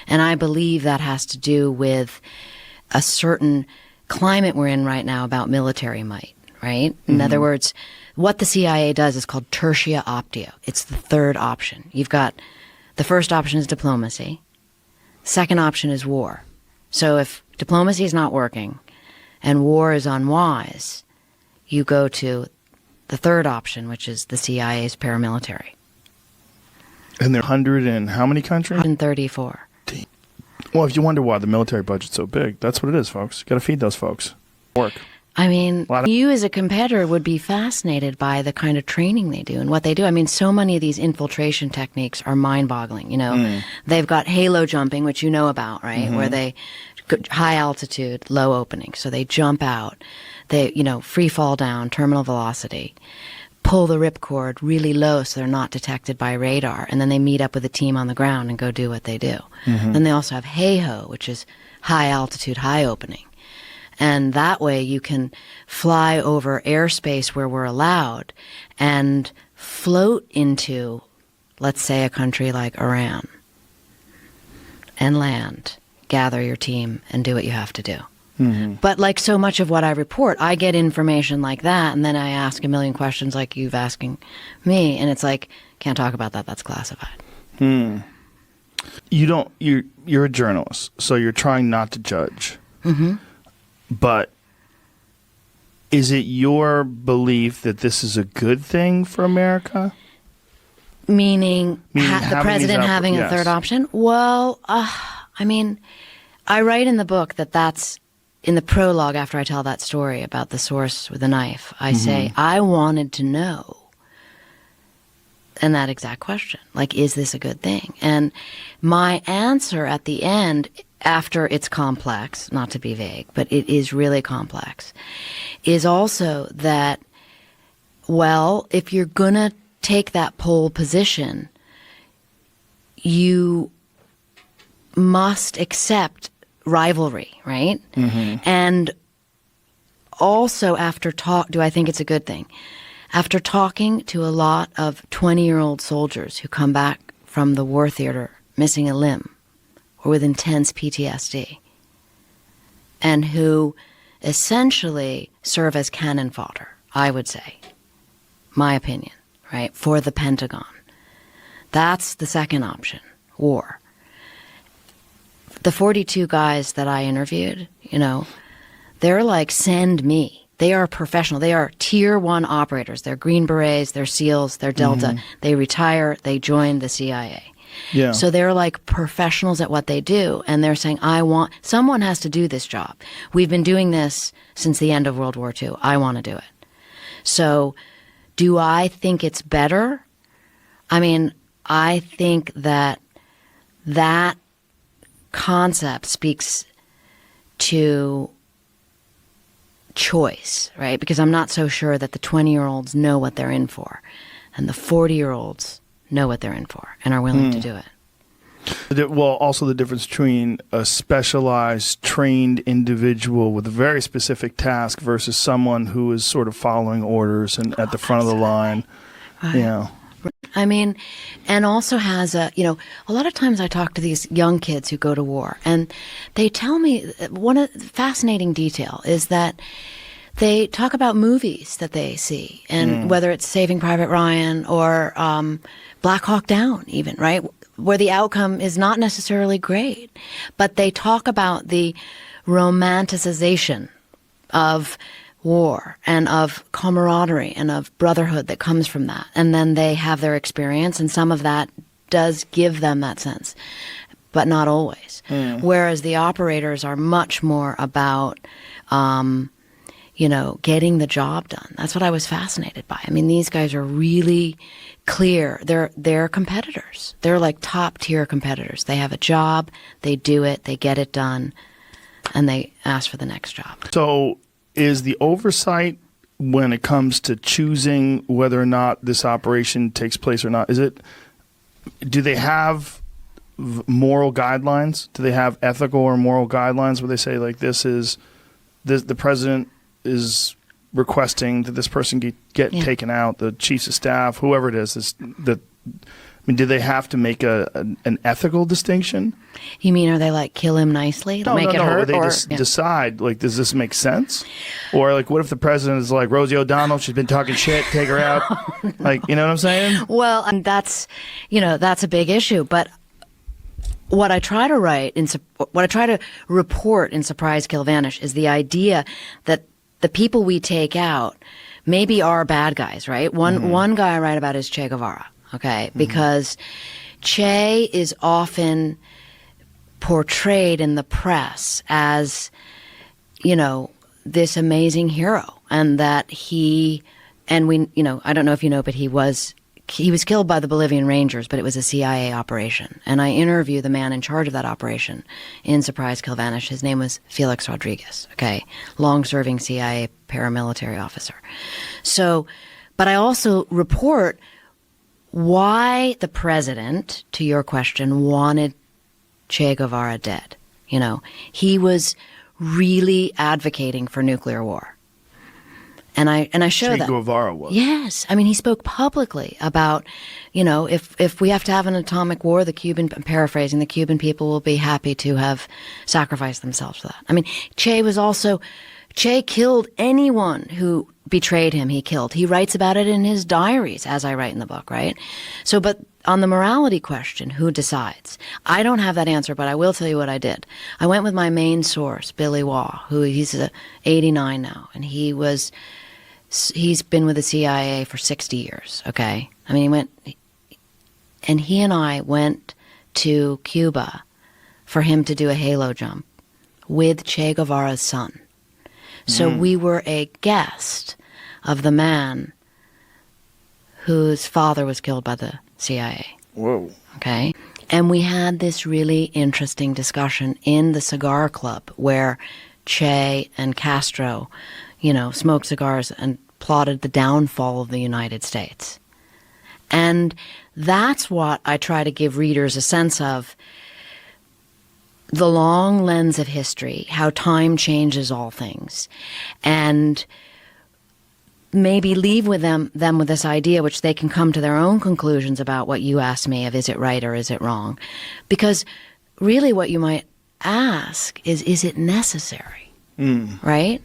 And I believe that has to do with a certain climate we're in right now about military might, right? In other words, what the CIA does is called tertia optio. It's the third option. You've got the first option is diplomacy. Second option is war. So if diplomacy is not working and war is unwise, you go to the third option, which is the CIA's paramilitary. And there are 100 in how many countries? 134. Well, if you wonder why the military budget's so big, that's what it is, folks. You got to feed those folks. Work. I mean, Lot of- you as a competitor would be fascinated by the kind of training they do and what they do. I mean, so many of these infiltration techniques are mind-boggling. You know, they've got halo jumping, which you know about, right? Where they high altitude, low opening, so they jump out, they free fall down, terminal velocity, pull the ripcord really low so they're not detected by radar, and then they meet up with a team on the ground and go do what they do. Then they also have hey-ho, which is high altitude, high opening. And that way you can fly over airspace where we're allowed and float into, let's say, a country like Iran and land, gather your team, and do what you have to do. But like so much of what I report, I get information like that, and then I ask a million questions like you've asking me, and it's like, can't talk about that, that's classified. You're a journalist, so you're trying not to judge. But is it your belief that this is a good thing for America? Meaning the having president these having a yes. third option? Well, I mean, I write in the book that's in the prologue after I tell that story about the source with the knife. I say, I wanted to know. And that exact question, like, is this a good thing? And my answer at the end, after it's complex, not to be vague, but it is really complex, is also that, well, if you're going to take that pole position, you must accept rivalry, right? And also do I think it's a good thing? After talking to a lot of 20-year-old soldiers who come back from the war theater missing a limb or with intense PTSD, and who essentially serve as cannon fodder, I would say, my opinion, right, for the Pentagon. That's the second option, war. The 42 guys that I interviewed, they're like, send me. They are professional. They are tier 1 operators. They're Green Berets, they're SEALs, they're Delta. They retire, they join the CIA. Yeah. So they're like professionals at what they do. And they're saying, someone has to do this job. We've been doing this since the end of World War II. I want to do it. So do I think it's better? I mean, I think that concept speaks to choice, right? Because I'm not so sure that the 20-year-olds know what they're in for, and the 40-year-olds know what they're in for and are willing to do it. Well, also the difference between a specialized, trained individual with a very specific task versus someone who is sort of following orders and at the front of the line. Right. Yeah. I mean, and also has a lot of times I talk to these young kids who go to war, and they tell me one of the fascinating detail is that they talk about movies that they see, and whether it's Saving Private Ryan or Black Hawk Down even, right, where the outcome is not necessarily great, but they talk about the romanticization of war and of camaraderie and of brotherhood that comes from that. And then they have their experience, and some of that does give them that sense, but not always. Whereas the operators are much more about, getting the job done. That's what I was fascinated by. I mean, these guys are really clear. They're competitors. They're like top tier competitors. They have a job, they do it, they get it done, and they ask for the next job. So is the oversight when it comes to choosing whether or not this operation takes place or not, do they have moral guidelines? Do they have ethical or moral guidelines where they say, like, the president is requesting that this person get taken out, the chiefs of staff, whoever it is do they have to make an ethical distinction? You mean, are they like, kill him nicely to make it hurt? They just decide, like, does this make sense? Or, like, what if the president is like, Rosie O'Donnell, she's been talking shit, take her out? Like, you know what I'm saying? Well, and that's a big issue. But what I try to what I try to report in Surprise, Kill, Vanish is the idea that the people we take out maybe are bad guys, right? One guy I write about is Che Guevara, okay? Because Che is often portrayed in the press as, this amazing hero, and that I don't know if you know, but he was killed by the Bolivian Rangers, but it was a CIA operation. And I interview the man in charge of that operation in Surprise, Kill, Vanish. His name was Felix Rodriguez, okay? Long-serving CIA paramilitary officer. So, but I also report why the president, to your question, wanted Che Guevara dead. He was really advocating for nuclear war. And I show that. Che Guevara was. Yes. I mean, he spoke publicly about, if we have to have an atomic war, I'm paraphrasing, the Cuban people will be happy to have sacrificed themselves for that. I mean, Che killed anyone who betrayed him, he killed. He writes about it in his diaries, as I write in the book, right? So, but on the morality question, who decides? I don't have that answer, but I will tell you what I did. I went with my main source, Billy Waugh, he's 89 now, and he's been with the CIA for 60 years, okay? I mean, he and I went to Cuba for him to do a halo jump with Che Guevara's son. So we were a guest of the man whose father was killed by the CIA. Whoa. Okay? And we had this really interesting discussion in the cigar club where Che and Castro, smoked cigars and plotted the downfall of the United States. And that's what I try to give readers a sense of, the long lens of history, how time changes all things, and maybe leave with them with this idea, which they can come to their own conclusions about what you asked me of, is it right or is it wrong? Because really what you might ask is it necessary? Right?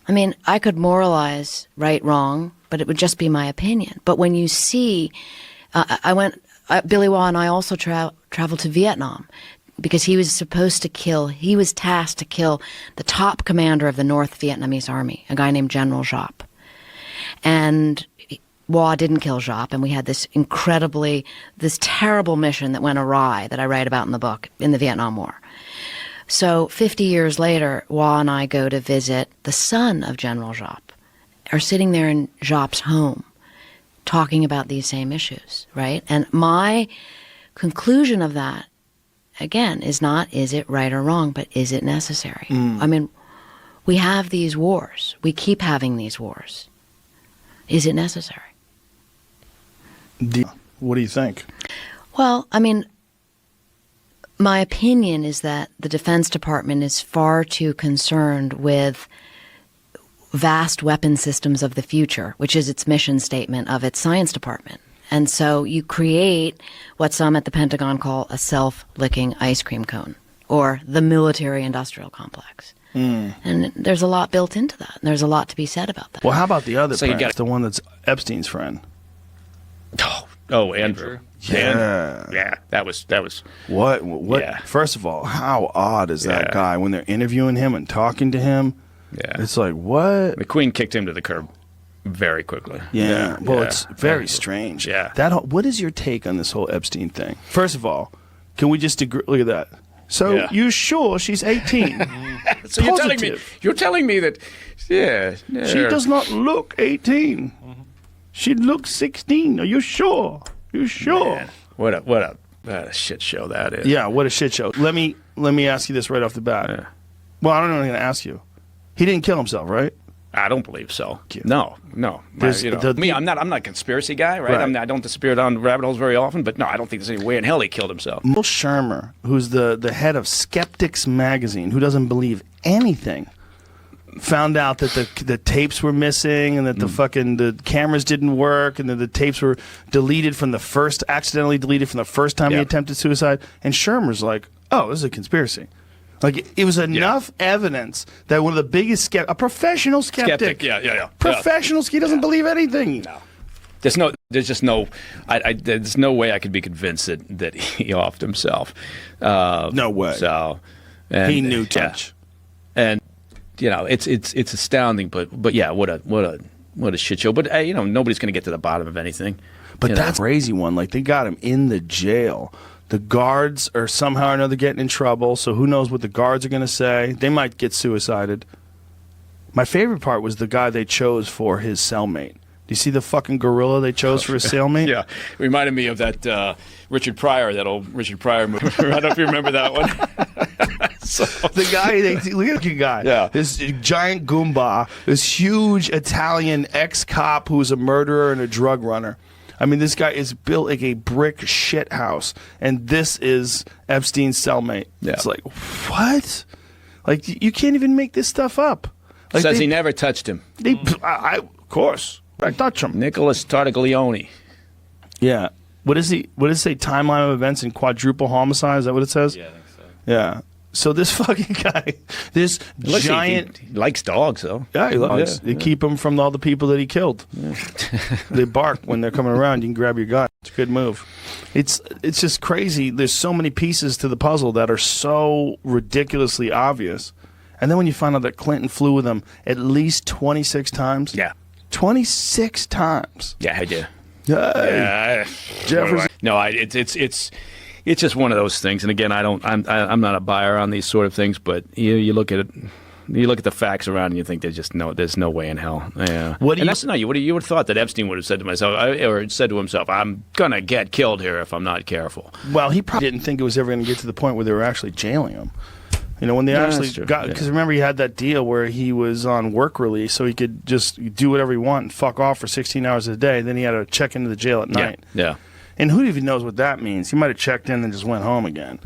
I mean, I could moralize right, wrong, but it would just be my opinion. But when you see, Billy Waugh and I also traveled to Vietnam, because he was tasked to kill the top commander of the North Vietnamese army, a guy named General Giap. And Waugh didn't kill Giap, and we had this terrible mission that went awry that I write about in the book, in the Vietnam War. So 50 years later, Waugh and I go to visit the son of General Giap, are sitting there in Giap's home, talking about these same issues, right? And my conclusion of that, again, is not, is it right or wrong, but is it necessary? I mean, we have these wars. We keep having these wars. Is it necessary? What do you think? Well, I mean, my opinion is that the Defense Department is far too concerned with vast weapon systems of the future, which is its mission statement of its science department. And so you create what some at the Pentagon call a self-licking ice cream cone, or the military-industrial complex. And there's a lot built into that. And there's a lot to be said about that. Well, how about the other So prince, the one that's Epstein's friend? Oh, Andrew. Yeah. Yeah, that was. What? Yeah. First of all, how odd is that Yeah. guy when they're interviewing him and talking to him? Yeah. It's like, what? The Queen kicked him to the curb very quickly. Yeah. Well, Yeah. it's very strange. Yeah. What is your take on this whole Epstein thing? First of all, can we just agree? Look at that. So Yeah. you sure she's 18? So you're telling me that, yeah. She does not look 18. She looks 16. Are you sure? You sure? Man, what a shit show that is. Yeah, what a shit show. Let me ask you this right off the bat. Yeah. Well, I don't know what I'm going to ask you. He didn't kill himself, right? I don't believe so. you. No. There's- I'm not a conspiracy guy, right? Right. I don't disappear down rabbit holes very often, but no, I don't think there's any way in hell he killed himself. Will Shermer, who's the head of Skeptics magazine, who doesn't believe anything, found out that the tapes were missing and that the cameras didn't work and that the tapes were accidentally deleted from the first time he Yeah. attempted suicide. And Shermer's like, oh, this is a conspiracy. Like, it was enough evidence that one of the biggest a professional skeptic. Yeah. Professional, he doesn't believe anything. No. there's just no, there's no way I could be convinced that he offed himself. No way. So, and, He knew touch. And it's astounding, but yeah, what a shit show. But nobody's going to get to the bottom of anything. But that's a crazy one. Like, they got him in the jail. The guards are somehow or another getting in trouble, so who knows what the guards are going to say. They might get suicided. My favorite part was the guy they chose for his cellmate. Do you see the fucking gorilla they chose for his cellmate? Yeah. It reminded me of that that old Richard Pryor movie. I don't know if you remember that one. The guy, look at the guy. Yeah. This giant Goomba, this huge Italian ex-cop who's a murderer and a drug runner. I mean, this guy is built like a brick shit house, and this is Epstein's cellmate. Yeah. It's like, what? Like, you can't even make this stuff up. Like, Says he never touched him. Of course. I touch him. Nicholas Tartaglione. Yeah. What does it say? Timeline of events in quadruple homicide? Is that what it says? Yeah, I think so. Yeah. So this fucking guy, this giant... He likes dogs, though. Yeah, he loves. They keep him from all the people that he killed. Yeah. They bark when they're coming around. You can grab your gun. It's a good move. It's just crazy. There's so many pieces to the puzzle that are so ridiculously obvious. And then when you find out that Clinton flew with him at least 26 times. Yeah. 26 times. Yeah, I do. Yeah. Jefferson. No, it's just one of those things. And again, I'm not a buyer on these sort of things, but you look at it. You look at the facts around and you think there's no way in hell. Yeah. You would have thought that Epstein would have said to himself, I'm gonna get killed here if I'm not careful. Well, he probably didn't think it was ever going to get to the point where they were actually jailing him. When they actually got, because remember he had that deal where he was on work release, so he could just do whatever he wanted and fuck off for 16 hours a day. Then he had to check into the jail at night. Yeah. And who even knows what that means? He might have checked in and just went home again.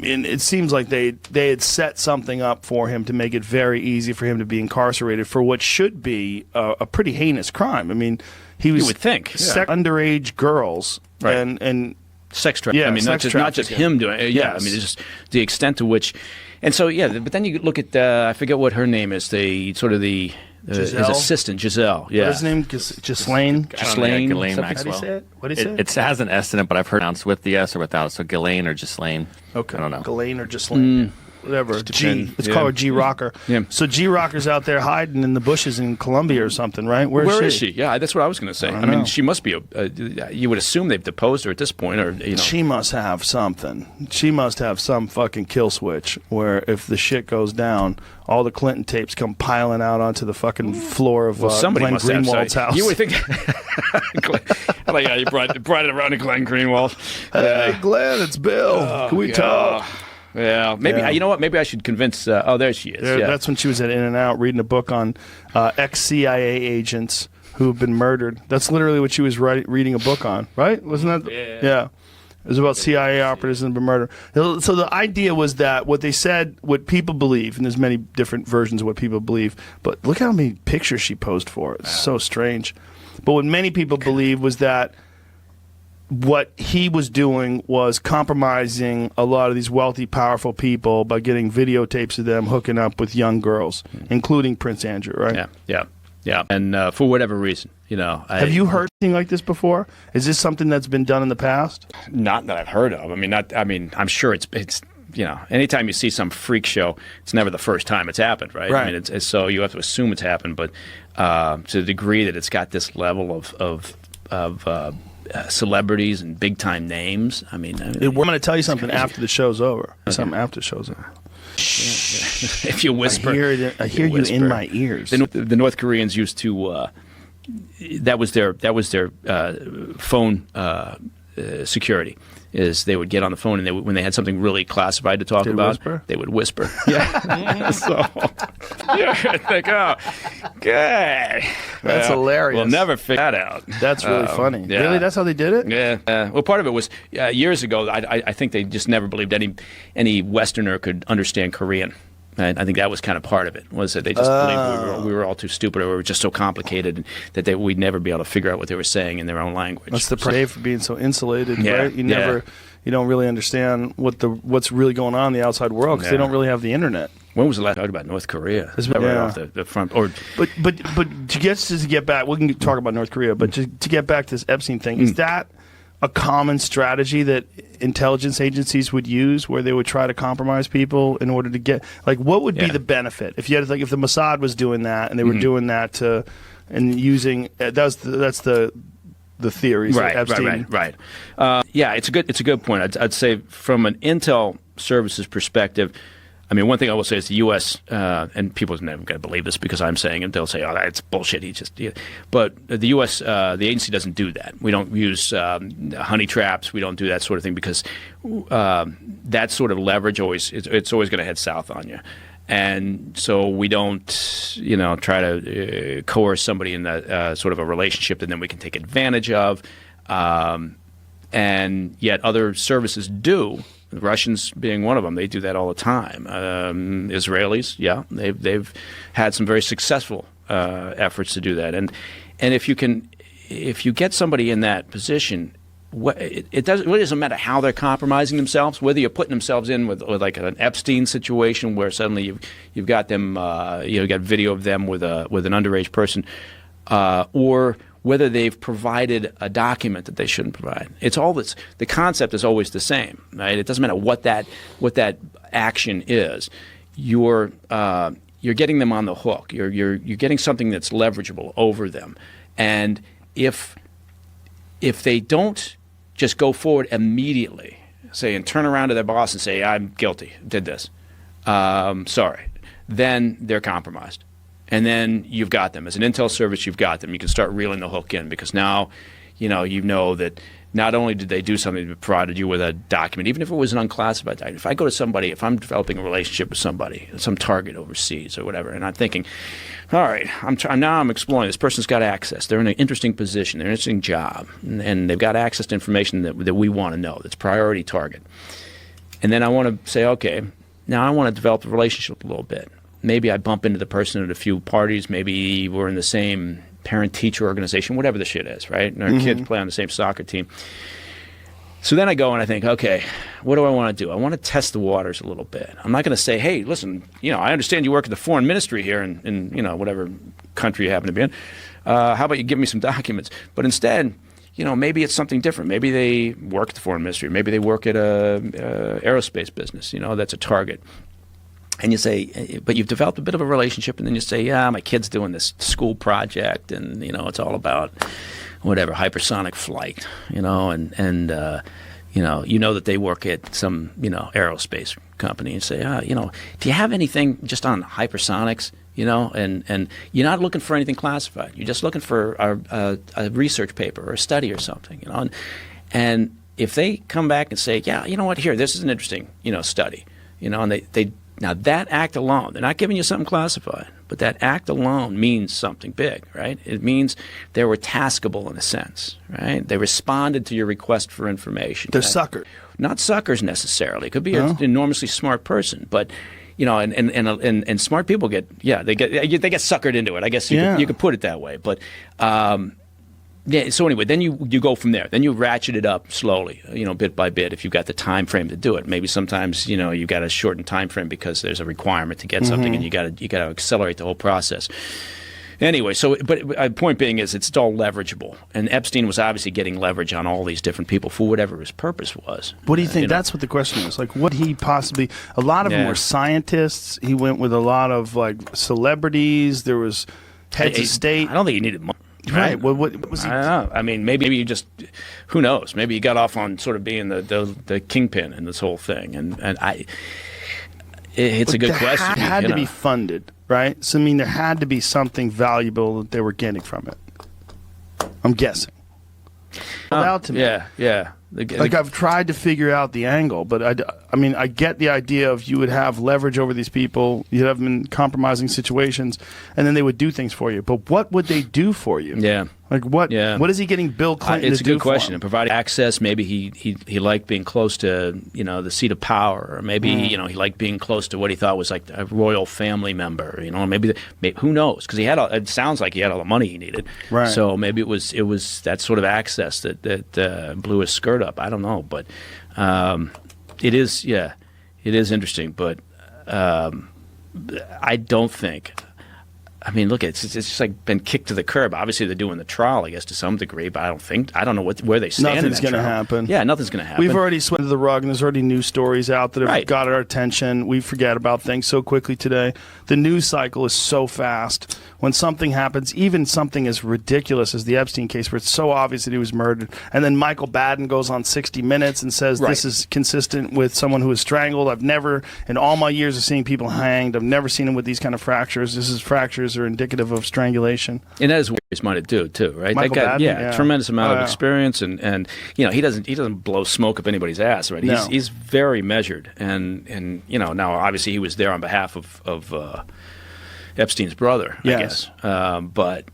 And it seems like they had set something up for him to make it very easy for him to be incarcerated for what should be a pretty heinous crime. I mean, he was you would think underage girls, right. and sex trafficking. Yeah, I mean, not just him doing it. Yeah, yes. I mean, it's just the extent to which, and so but then you look at I forget what her name is. His assistant, Giselle. Yeah. What's his name? Ghislaine? Ghislaine How do you Maxwell. say it? What do you say? It has an S in it, but I've heard it pronounced with the S or without. So Ghislaine or Ghislaine. Okay. I don't know. Ghislaine or Ghislaine. Whatever. Let's call her G Rocker. Yeah. So G Rocker's out there hiding in the bushes in Colombia or something, right? Where is she? Yeah, that's what I was going to say. I mean, she must be you would assume they've deposed her at this point, or She must have something. She must have some fucking kill switch where if the shit goes down, all the Clinton tapes come piling out onto the fucking floor of somebody Glenn must Greenwald's have house. You would think. I like how you brought it around to Glenn Greenwald. Hey, Glenn, it's Bill. Can we talk? Yeah, maybe you know what? Maybe I should convince. There she is. Yeah. That's when she was at In-N-Out reading a book on ex-CIA agents who have been murdered. That's literally what she was reading a book on, right? Wasn't that? Yeah. It was about CIA operatives that have been murdered. So the idea was that what they said, what people believe, and there's many different versions of what people believe, but look how many pictures she posed for. It's so strange. But what many people believe was that what he was doing was compromising a lot of these wealthy, powerful people by getting videotapes of them hooking up with young girls, including Prince Andrew, right? Yeah. And for whatever reason, have you heard anything like this before? Is this something that's been done in the past? Not that I've heard of. I mean, I'm sure it's anytime you see some freak show, it's never the first time it's happened, right? Right. I mean, so you have to assume it's happened, but to the degree that it's got this level of celebrities and big time names. I mean, we're going to tell you something after the show's over. Something after the show's over. If you whisper, I hear you in my ears. The North Koreans used to. That was their phone security. Is they would get on the phone and when they had something really classified to talk about, they would whisper. Yeah. So I think, oh, good. That's hilarious. We'll never figure that out. That's really funny. Yeah. Really, that's how they did it? Yeah. Well, part of it was years ago. I think they just never believed any Westerner could understand Korean. And I think that was kind of part of it, was that they just believed we were all too stupid, or we were just so complicated that we'd never be able to figure out what they were saying in their own language. That's the problem for being so insulated, right? You don't really understand what's really going on in the outside world because they don't really have the internet. When was the last talk about North Korea? This is right off the front. Or But to get back, we can talk about North Korea. But to get back to this Epstein thing, is that a common strategy that intelligence agencies would use, where they would try to compromise people in order to get, like, what would be the benefit if you had, like, if the Mossad was doing that and they were doing that to, and using that's the theories of Epstein. Right. Yeah, it's a good point. I'd say from an intel services perspective, I mean, one thing I will say is the U.S. And people are never going to believe this because I'm saying it. They'll say, "Oh, that's bullshit." But the U.S. The agency doesn't do that. We don't use honey traps. We don't do that sort of thing because that sort of leverage it's always going to head south on you. And so we don't, try to coerce somebody in that sort of a relationship that then we can take advantage of. And yet other services do. The Russians being one of them, they do that all the time. Israelis, they've had some very successful efforts to do that. And if you get somebody in that position, it doesn't matter how they're compromising themselves, whether you're putting themselves in with like an Epstein situation where suddenly you've got them, you got video of them with an underage person, or whether they've provided a document that they shouldn't provide. It's all this. The concept is always the same, right? It doesn't matter what that action is. You're getting them on the hook. You're getting something that's leverageable over them, and if they don't just go forward immediately, say, and turn around to their boss and say, "I'm guilty, did this, sorry," then they're compromised. And then you've got them. As an intel service, you've got them. You can start reeling the hook in because now, you know that not only did they do something that provided you with a document, even if it was an unclassified document. If I go to somebody, if I'm developing a relationship with somebody, some target overseas or whatever, and I'm thinking, all right, I'm exploring. This person's got access. They're in an interesting position. They're in an interesting job. And they've got access to information that we want to know, that's priority target. And then I want to say, okay, now I want to develop a relationship a little bit. Maybe I bump into the person at a few parties. Maybe we're in the same parent-teacher organization, whatever the shit is, right? And our kids play on the same soccer team. So then I go and I think, okay, what do I want to do? I want to test the waters a little bit. I'm not going to say, hey, listen, I understand you work at the foreign ministry here in whatever country you happen to be in. How about you give me some documents? But instead, maybe it's something different. Maybe they work at the foreign ministry. Maybe they work at a aerospace business. That's a target. And you say, but you've developed a bit of a relationship, and then you say, yeah, my kid's doing this school project, and it's all about whatever hypersonic flight, and that they work at some aerospace company, and say, do you have anything just on hypersonics, and you're not looking for anything classified, you're just looking for a research paper or a study or something, and if they come back and say, yeah, you know what, here, this is an interesting study, and they now, that act alone, they're not giving you something classified, but that act alone means something big, right? It means they were taskable in a sense, right? They responded to your request for information. They're suckers. Not suckers necessarily. It could be an enormously smart person, but and smart people get suckered into it. I guess you could put it that way, but. Yeah. So anyway, then you go from there. Then you ratchet it up slowly, bit by bit. If you've got the time frame to do it, maybe sometimes you've got to shorten time frame because there's a requirement to get something, and you got to accelerate the whole process. Anyway, but point being is it's all leverageable, and Epstein was obviously getting leverage on all these different people for whatever his purpose was. What do you think? That's what the question is. Like, what he possibly? A lot of them were scientists. He went with a lot of like celebrities. There was heads of state. I don't think he needed money. Right. What was he? I don't know. I mean, maybe you just, who knows? Maybe he got off on sort of being the kingpin in this whole thing, it's a good question. It had to be funded, right? So I mean, there had to be something valuable that they were getting from it. I'm guessing. Out to me. Yeah. Like I've tried to figure out the angle, but I mean, I get the idea of you would have leverage over these people, you'd have them in compromising situations, and then they would do things for you. But what would they do for you? Yeah. Like what? Yeah. What is he getting Bill Clinton to do for him? It's a good question. And providing access, maybe he liked being close to the seat of power, or maybe he liked being close to what he thought was like a royal family member. Maybe who knows? Because it sounds like he had all the money he needed. Right. So maybe it was that sort of access that blew his skirt up. I don't know, but it is interesting. But I don't think. I mean, look, it's just like been kicked to the curb. Obviously, they're doing the trial, I guess, to some degree, but I don't know where they stand. Nothing's going to happen. Yeah, nothing's going to happen. We've already swept the rug, and there's already news stories out that have got our attention. We forget about things so quickly today. The news cycle is so fast. When something happens, even something as ridiculous as the Epstein case, where it's so obvious that he was murdered, and then Michael Baden goes on 60 Minutes and says this is consistent with someone who was strangled. I've never, in all my years of seeing people hanged, I've never seen him with these kind of fractures. Fractures are indicative of strangulation. And that is what he's minded to do, too, right? Michael that guy, Baden? tremendous amount of experience, and he doesn't blow smoke up anybody's ass, right? No. He's very measured, and now obviously he was there on behalf of Epstein's brother, I guess. But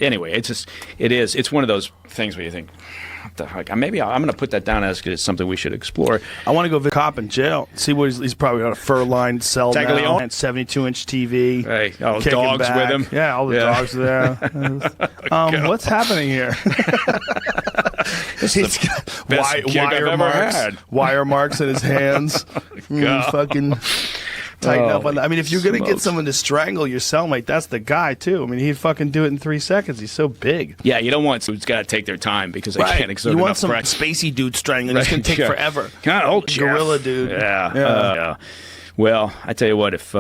anyway, it's one of those things where you think, what the heck? Maybe I'm going to put that down as something we should explore. I want to go visit a cop in jail. See what he's probably got a fur-lined cell now, and 72-inch TV. Hey, kicking dogs back. with him. Yeah, all the dogs are there. What's happening here? He's got wire marks in his hands. Fucking tighten up on that. I mean, if you're going to get someone to strangle your cellmate, that's the guy, too. I mean, he'd fucking do it in 3 seconds. He's so big. Yeah, you don't want someone who's got to take their time because they can't exert You want enough some pressure. spacey dude strangling. It's going to take forever. Gorilla dude. Yeah. Well, I tell you what, if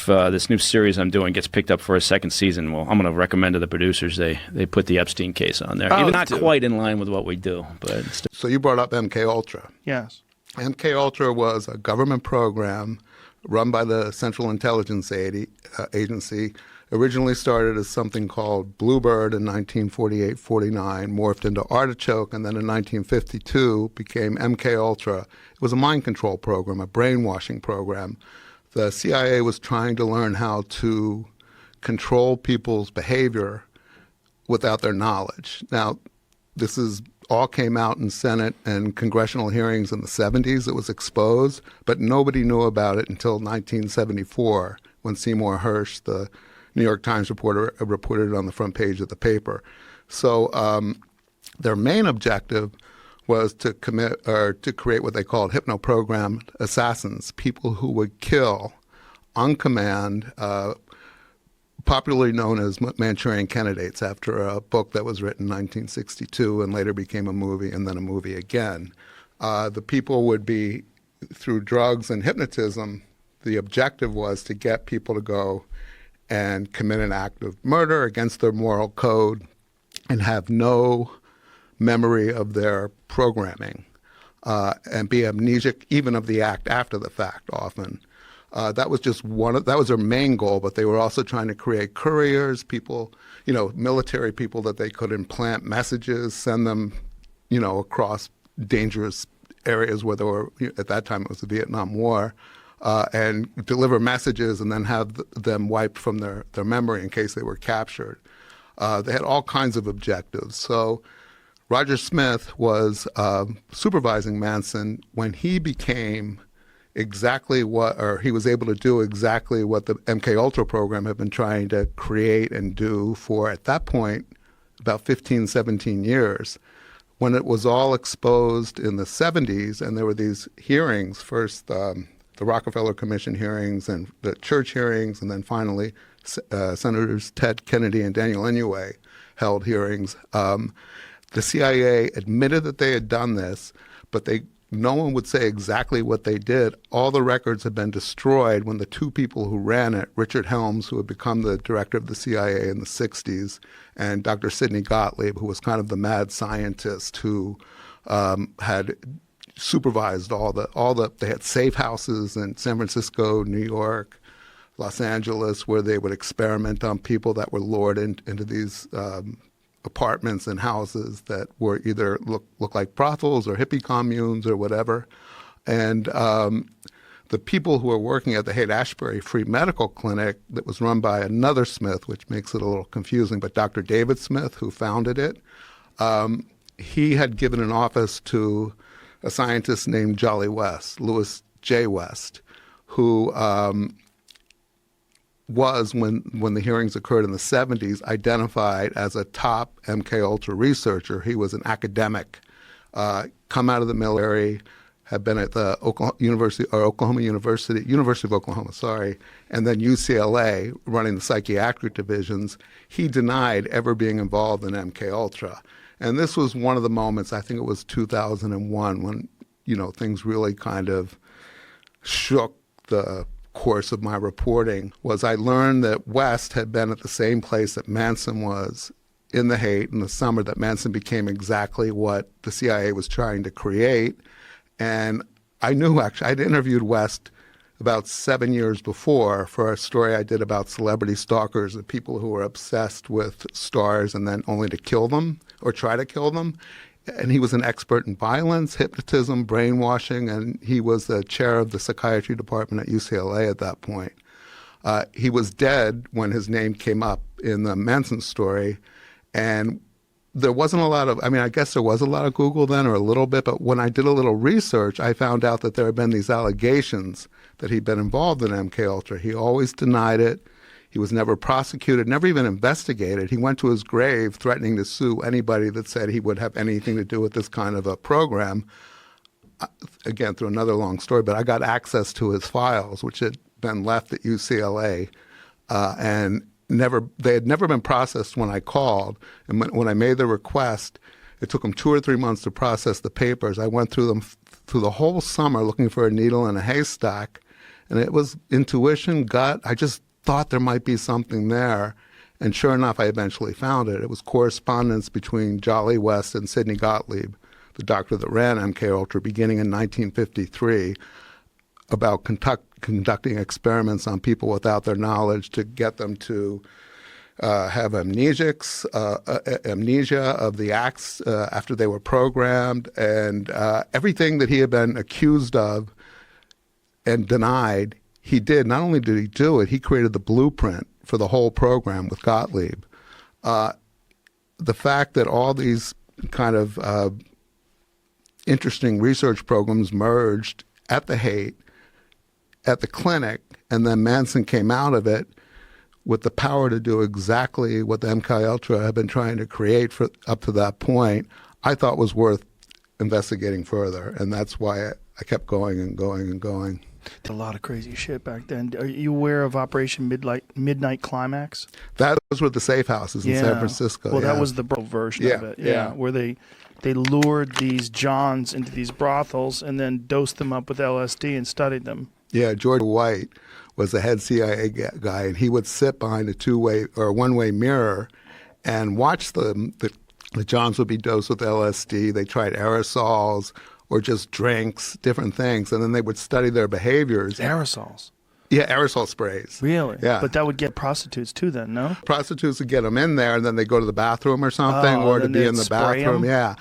this new series I'm doing gets picked up for a second season, well, I'm going to recommend to the producers they put the Epstein case on there. Even not quite in line with what we do, but still. So you brought up MK Ultra. Yes. MK Ultra was a government program run by the Central Intelligence Agency. Originally started as something called Bluebird in 1948-49, morphed into Artichoke, and then in 1952 became MK Ultra. It was a mind control program, a brainwashing program. The CIA was trying to learn how to control people's behavior without their knowledge. Now, this all came out in Senate and congressional hearings in the 70s. It was exposed, but nobody knew about it until 1974 when Seymour Hersh, the New York Times reporter, reported it on the front page of the paper. So their main objective was to create what they called hypno-programmed assassins, people who would kill on command, popularly known as Manchurian Candidates, after a book that was written in 1962 and later became a movie and then a movie again. The people would be, through drugs and hypnotism, the objective was to get people to go and commit an act of murder against their moral code and have no memory of their programming and be amnesic even of the act after the fact often. That was just that was their main goal, but they were also trying to create couriers, people, military people that they could implant messages, send them, across dangerous areas where there were, at that time it was the Vietnam War, and deliver messages and then have them wiped from their memory in case they were captured. They had all kinds of objectives. So Roger Smith was supervising Manson when he became he was able to do exactly what the MK Ultra program had been trying to create and do for, at that point, about 15, 17 years. When it was all exposed in the 70s, and there were these hearings, first the Rockefeller Commission hearings and the church hearings, and then finally Senators Ted Kennedy and Daniel Inouye held hearings. The CIA admitted that they had done this, but no one would say exactly what they did. All the records had been destroyed when the two people who ran it, Richard Helms, who had become the director of the CIA in the 60s, and Dr. Sidney Gottlieb, who was kind of the mad scientist who had supervised they had safe houses in San Francisco, New York, Los Angeles, where they would experiment on people that were lured into these apartments and houses that were either look like brothels or hippie communes or whatever. And the people who were working at the Haight-Ashbury Free Medical Clinic that was run by another Smith, which makes it a little confusing, but Dr. David Smith, who founded it, he had given an office to a scientist named Jolly West, Louis J. West, who was, when the hearings occurred in the 70s, identified as a top MK Ultra researcher. He was an academic, come out of the military, had been at the University of Oklahoma, sorry, and then UCLA running the psychiatric divisions, he denied ever being involved in MK Ultra. And this was one of the moments, I think it was 2001, when, things really kind of shook the course of my reporting, was I learned that West had been at the same place that Manson was in the Haight in the summer that Manson became exactly what the CIA was trying to create. And I knew, actually, I'd interviewed West about 7 years before for a story I did about celebrity stalkers and people who were obsessed with stars and then only to kill them or try to kill them. And he was an expert in violence, hypnotism, brainwashing, and he was the chair of the psychiatry department at UCLA at that point. He was dead when his name came up in the Manson story, and there wasn't a lot of, I guess there was a lot of Google then, or a little bit, but when I did a little research, I found out that there had been these allegations that he'd been involved in MK Ultra. He always denied it. He was never prosecuted, never even investigated. He went to his grave threatening to sue anybody that said he would have anything to do with this kind of a program. Again, through another long story, but I got access to his files, which had been left at UCLA, and they had never been processed when I called. And when I made the request, it took them 2 or 3 months to process the papers. I went through them through the whole summer looking for a needle in a haystack. And it was intuition, gut. I just thought there might be something there. And sure enough, I eventually found it. It was correspondence between Jolly West and Sidney Gottlieb, the doctor that ran MK Ultra, beginning in 1953, about conducting experiments on people without their knowledge to get them to have amnesia of the acts after they were programmed, and everything that he had been accused of and denied, he did. Not only did he do it, he created the blueprint for the whole program with Gottlieb. The fact that all these kind of interesting research programs merged at the Haight, at the clinic, and then Manson came out of it with the power to do exactly what the MK Ultra had been trying to create for up to that point, I thought was worth investigating further. And that's why I kept going and going and going. A lot of crazy shit back then. Are you aware of Operation Midnight Climax? Those were the safe houses in San Francisco. Well, that was the version of it. Yeah, where they lured these Johns into these brothels and then dosed them up with LSD and studied them. Yeah, George White was the head CIA guy, and he would sit behind a two-way or one-way mirror and watch the Johns would be dosed with LSD. They tried aerosols or just drinks, different things, and then they would study their behaviors. Aerosols? Yeah, aerosol sprays. Really? Yeah. But that would get prostitutes too then, no? Prostitutes would get them in there, and then they go to the bathroom or something, or to be in the bathroom. Yeah.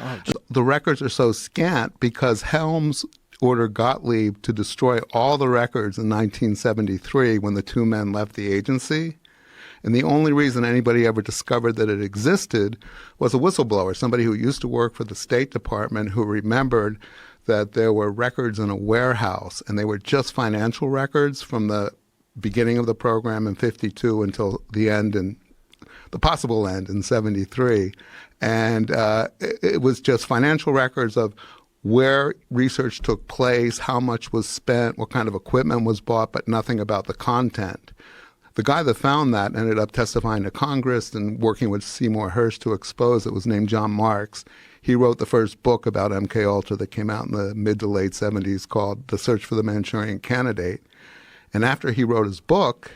The records are so scant because Helms ordered Gottlieb to destroy all the records in 1973 when the two men left the agency. And the only reason anybody ever discovered that it existed was a whistleblower, somebody who used to work for the State Department who remembered that there were records in a warehouse, and they were just financial records from the beginning of the program in 52 until the end, and the possible end in 73. And it was just financial records of where research took place, how much was spent, what kind of equipment was bought, but nothing about the content. The guy that found that ended up testifying to Congress and working with Seymour Hersh to expose it was named John Marks. He wrote the first book about MK Ultra that came out in the mid to late 70s called The Search for the Manchurian Candidate. And after he wrote his book,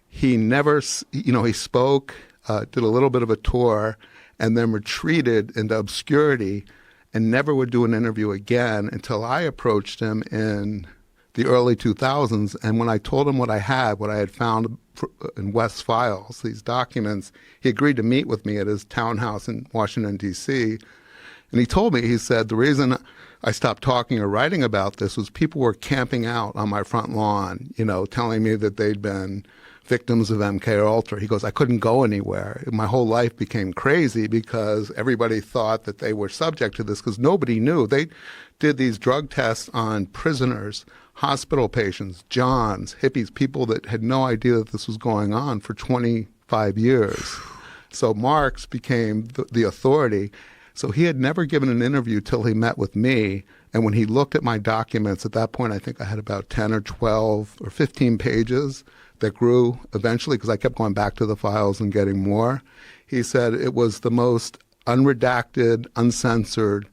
he never, he spoke, did a little bit of a tour, and then retreated into obscurity and never would do an interview again until I approached him in the early 2000s. And when I told him what I had found in West's files, these documents, he agreed to meet with me at his townhouse in Washington, D.C. And he told me, he said, the reason I stopped talking or writing about this was people were camping out on my front lawn, telling me that they'd been victims of MK Ultra. He goes, I couldn't go anywhere. My whole life became crazy because everybody thought that they were subject to this because nobody knew. They did these drug tests on prisoners, hospital patients, Johns, hippies, people that had no idea that this was going on for 25 years. So Marx became the authority. So he had never given an interview till he met with me. And when he looked at my documents, at that point, I think I had about 10 or 12 or 15 pages that grew eventually because I kept going back to the files and getting more. He said it was the most unredacted, uncensored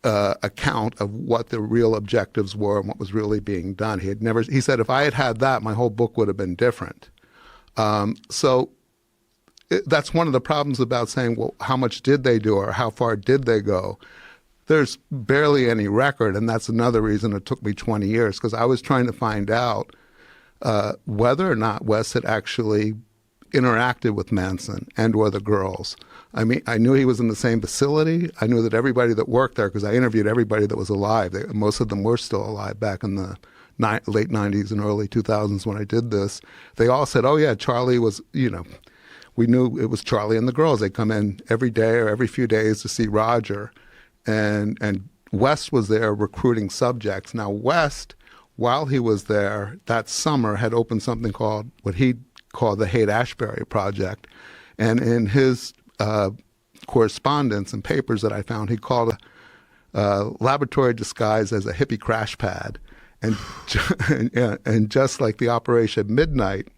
account of what the real objectives were and what was really being done. He said, if I had had that, my whole book would have been different. That's one of the problems about saying, well, how much did they do or how far did they go? There's barely any record, and that's another reason it took me 20 years, because I was trying to find out whether or not Wes had actually interacted with Manson and or the girls. I mean, I knew he was in the same facility. I knew that everybody that worked there, because I interviewed everybody that was alive. Most of them were still alive back in the late 90s and early 2000s when I did this. They all said, oh, yeah, Charlie was, we knew it was Charlie and the girls. They'd come in every day or every few days to see Roger. And West was there recruiting subjects. Now, West, while he was there that summer, had opened something called what he called the Haight-Ashbury Project. And in his correspondence and papers that I found, he called a laboratory disguised as a hippie crash pad. And and just like the Operation Midnight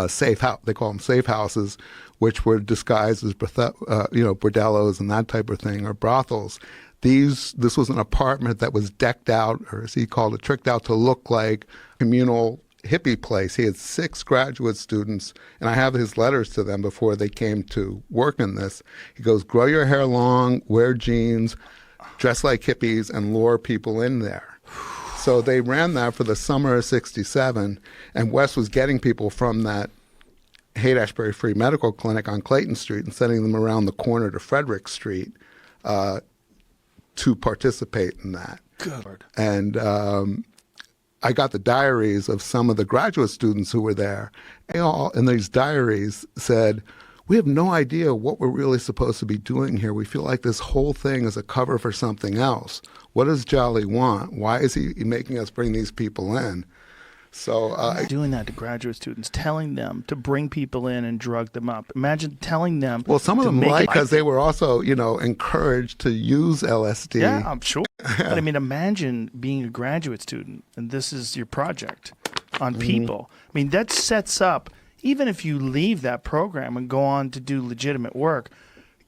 safe house, they call them safe houses, which were disguised as bordellos and that type of thing, or brothels. This was an apartment that was decked out, or as he called it, tricked out to look like communal hippie place. He had 6 graduate students, and I have his letters to them before they came to work in this. He goes, grow your hair long, wear jeans, dress like hippies, and lure people in there. So they ran that for the summer of '67, and Wes was getting people from that Haight-Ashbury Free Medical Clinic on Clayton Street and sending them around the corner to Frederick Street to participate in that. Good. And I got the diaries of some of the graduate students who were there. They all, in these diaries, said, we have no idea what we're really supposed to be doing here. We feel like this whole thing is a cover for something else. What does Jolly want? Why is he making us bring these people in? So doing that to graduate students, telling them to bring people in and drug them up. Imagine telling them. Well, some of to them make like it- because they were also, encouraged to use LSD. Yeah, I'm sure. But I mean, imagine being a graduate student and this is your project on people. I mean, that sets up, even if you leave that program and go on to do legitimate work,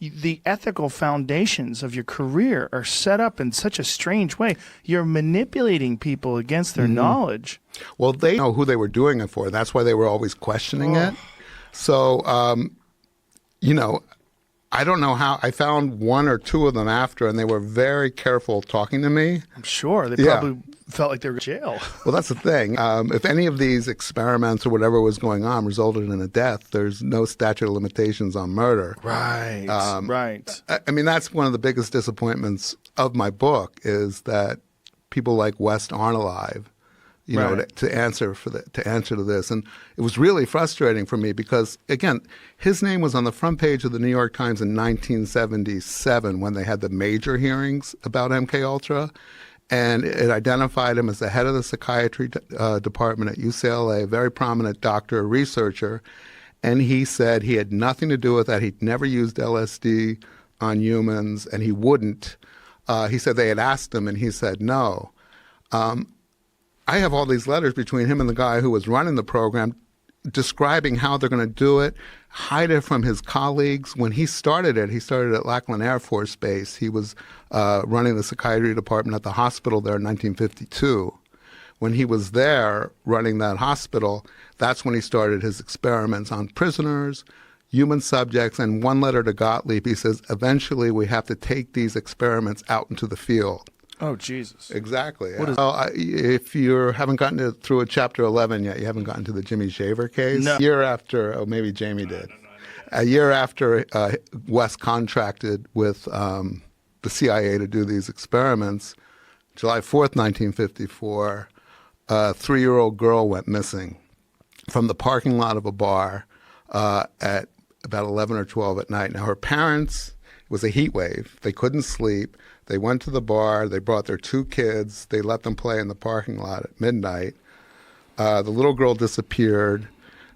the ethical foundations of your career are set up in such a strange way. You're manipulating people against their knowledge. Well, they know who they were doing it for. That's why they were always questioning it. So, I don't know how. I found 1 or 2 of them after, and they were very careful talking to me. I'm sure they Yeah. probably felt like they were in jail. Well, that's the thing. If any of these experiments or whatever was going on resulted in a death, there's no statute of limitations on murder. Right. Right. I mean, that's one of the biggest disappointments of my book is that people like West aren't alive, Right. to answer to this. And it was really frustrating for me because, again, his name was on the front page of the New York Times in 1977 when they had the major hearings about MKUltra. And it identified him as the head of the psychiatry department at UCLA, a very prominent doctor, a researcher. And he said he had nothing to do with that. He'd never used LSD on humans, and he wouldn't. He said they had asked him, and he said no. I have all these letters between him and the guy who was running the program describing how they're going to do it, hide it from his colleagues. When he started at Lackland Air Force Base. He was running the psychiatry department at the hospital there in 1952. When he was there running that hospital, that's when he started his experiments on prisoners, human subjects, and one letter to Gottlieb, he says, eventually we have to take these experiments out into the field. Oh, Jesus. Exactly. What is- If you haven't gotten through a chapter 11 yet, you haven't gotten to the Jimmy Shaver case. No. A year after, maybe Jamie did. A year after Wes contracted with the CIA to do these experiments, July 4th, 1954, a 3-year-old girl went missing from the parking lot of a bar at about 11 or 12 at night. Now, her parents, it was a heat wave. They couldn't sleep. They went to the bar. They brought their 2 kids. They let them play in the parking lot at midnight. The little girl disappeared.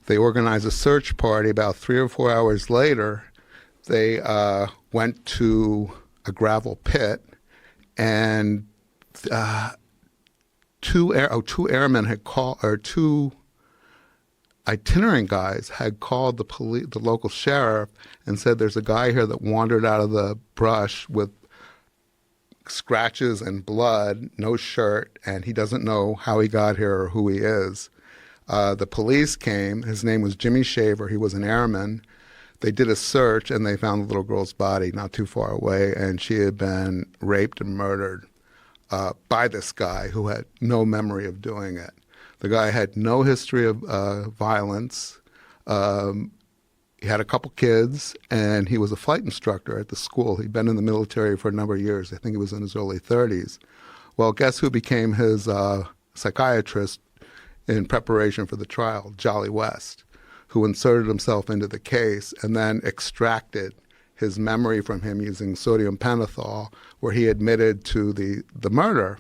They organized a search party. About 3 or 4 hours later, They went to a gravel pit, and two airmen had called, or two itinerant guys had called the local sheriff, and said there's a guy here that wandered out of the brush with scratches and blood, no shirt, and he doesn't know how he got here or who he is. The police came. His name was Jimmy Shaver. He was an airman. They did a search, and they found the little girl's body not too far away, and she had been raped and murdered by this guy who had no memory of doing it. The guy had no history of violence. He had a couple kids, and he was a flight instructor at the school. He'd been in the military for a number of years. I think he was in his early 30s. Well, guess who became his psychiatrist in preparation for the trial? Jolly West, who inserted himself into the case and then extracted his memory from him using sodium pentothal, where he admitted to the murder.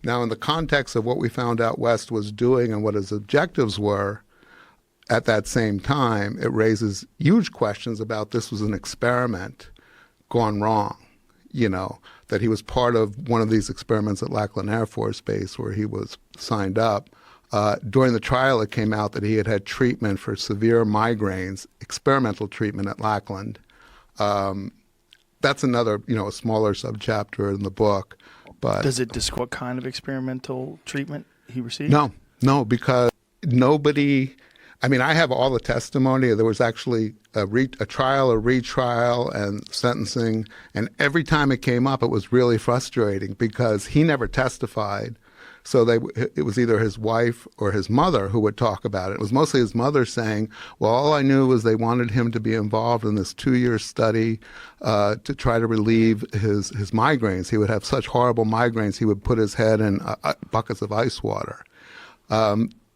Now, in the context of what we found out West was doing and what his objectives were, at that same time, it raises huge questions about this was an experiment gone wrong, that he was part of one of these experiments at Lackland Air Force Base where he was signed up. During the trial, it came out that he had had treatment for severe migraines, experimental treatment at Lackland. That's another, a smaller subchapter in the book. But does it discuss what kind of experimental treatment he received? No, because nobody. I mean, I have all the testimony. There was actually a trial, a retrial, and sentencing. And every time it came up, it was really frustrating because he never testified. So it was either his wife or his mother who would talk about it. It was mostly his mother saying, well, all I knew was they wanted him to be involved in this 2-year study to try to relieve his migraines. He would have such horrible migraines, he would put his head in buckets of ice water.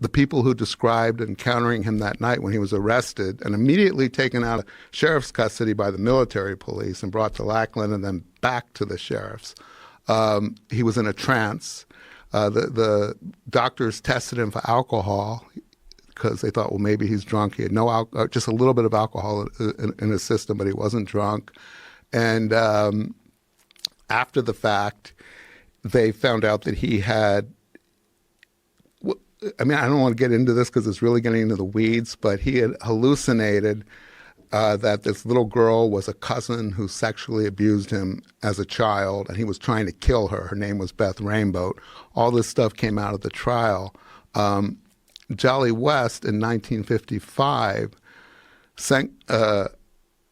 The people who described encountering him that night when he was arrested and immediately taken out of sheriff's custody by the military police and brought to Lackland and then back to the sheriff's, he was in a trance. The doctors tested him for alcohol because they thought, well, maybe he's drunk. He had just a little bit of alcohol in his system, but he wasn't drunk. And after the fact, they found out that he had, I don't want to get into this because it's really getting into the weeds, but he had hallucinated that this little girl was a cousin who sexually abused him as a child, and he was trying to kill her. Her name was Beth Rainbow. All this stuff came out of the trial. Jolly West in 1955 sent a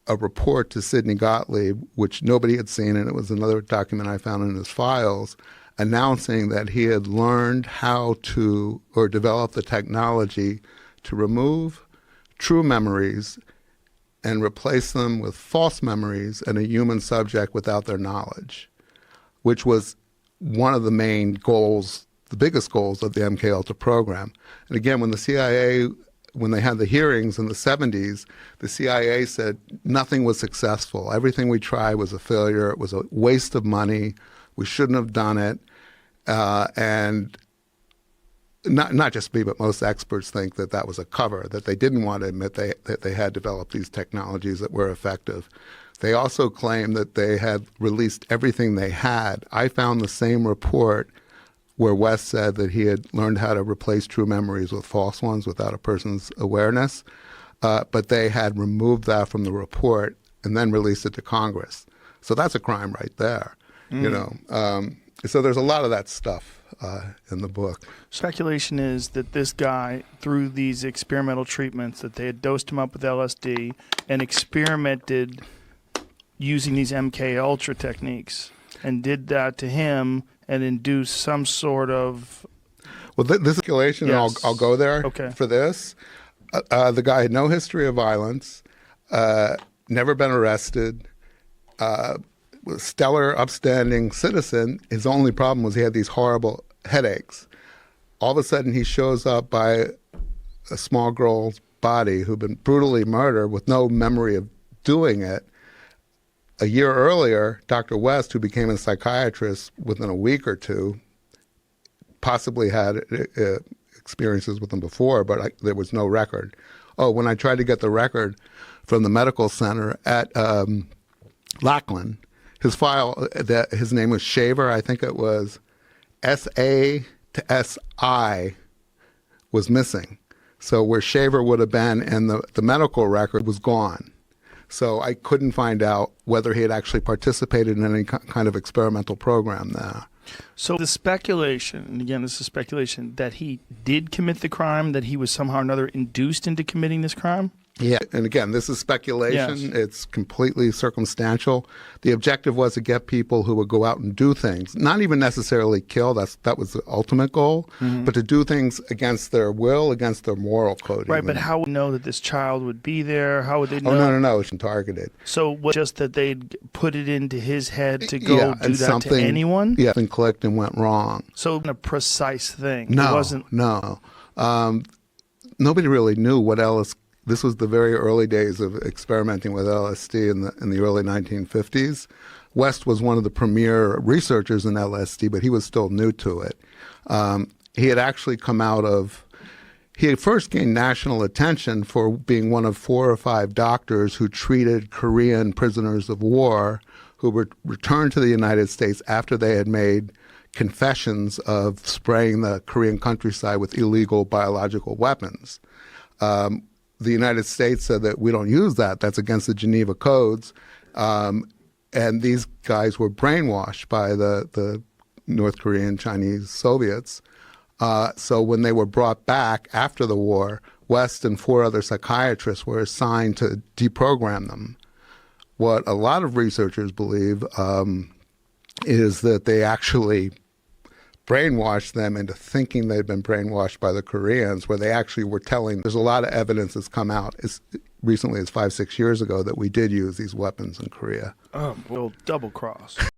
report to Sidney Gottlieb, which nobody had seen, and it was another document I found in his files, announcing that he had learned how to, or developed the technology to remove true memories and replace them with false memories in a human subject without their knowledge, which was one of the main goals, the biggest goals of the MKUltra program. And again, when the CIA, when they had the hearings in the 70s, the CIA said nothing was successful. Everything we tried was a failure. It was a waste of money. We shouldn't have done it. And not just me, but most experts think that that was a cover, that they didn't want to admit that they had developed these technologies that were effective. They also claim that they had released everything they had. I found the same report where West said that he had learned how to replace true memories with false ones without a person's awareness, but they had removed that from the report and then released it to Congress. So that's a crime right there, So there's a lot of that stuff in the book. Speculation is that this guy, through these experimental treatments, that they had dosed him up with LSD and experimented using these MK Ultra techniques and did that to him and induced some sort of... Well, this speculation, yes. And I'll go there for this. The guy had no history of violence, never been arrested, was stellar, upstanding citizen. His only problem was he had these horrible headaches. All of a sudden, he shows up by a small girl's body who'd been brutally murdered with no memory of doing it. A year earlier, Dr. West, who became a psychiatrist within a week or two, possibly had experiences with him before, but there was no record. Oh, when I tried to get the record from the medical center at Lackland. His file, his name was Shaver, I think it was S-A to S-I, was missing. So where Shaver would have been and the medical record was gone. So I couldn't find out whether he had actually participated in any kind of experimental program there. So the speculation, and again, this is speculation, that he did commit the crime, that he was somehow or another induced into committing this crime? Yeah, and again, this is speculation. Yes. It's completely circumstantial. The objective was to get people who would go out and do things, not even necessarily kill. That was the ultimate goal, but to do things against their will, against their moral code. Right, even. but how would they know that this child would be there? How would they know? Oh, no, it's targeted. So was just that they'd put it into his head to go Yeah, do and that to anyone? Yeah, something clicked and went wrong. So a precise thing. No, It wasn't. no. Nobody really knew what LSD. This was the very early days of experimenting with LSD in the early 1950s. West was one of the premier researchers in LSD, but he was still new to it. He had actually come out of. He had first gained national attention for being one of 4 or 5 doctors who treated Korean prisoners of war who were returned to the United States after they had made confessions of spraying the Korean countryside with illegal biological weapons. The United States said that we don't use that. That's against the Geneva Codes. And these guys were brainwashed by the North Korean, Chinese, Soviets. So when they were brought back after the war, West and 4 other psychiatrists were assigned to deprogram them. What a lot of researchers believe is that they actually brainwashed them into thinking they'd been brainwashed by the Koreans, where they actually were telling. There's a lot of evidence that's come out as recently as 5-6 years ago that we did use these weapons in Korea. Oh, well, double cross.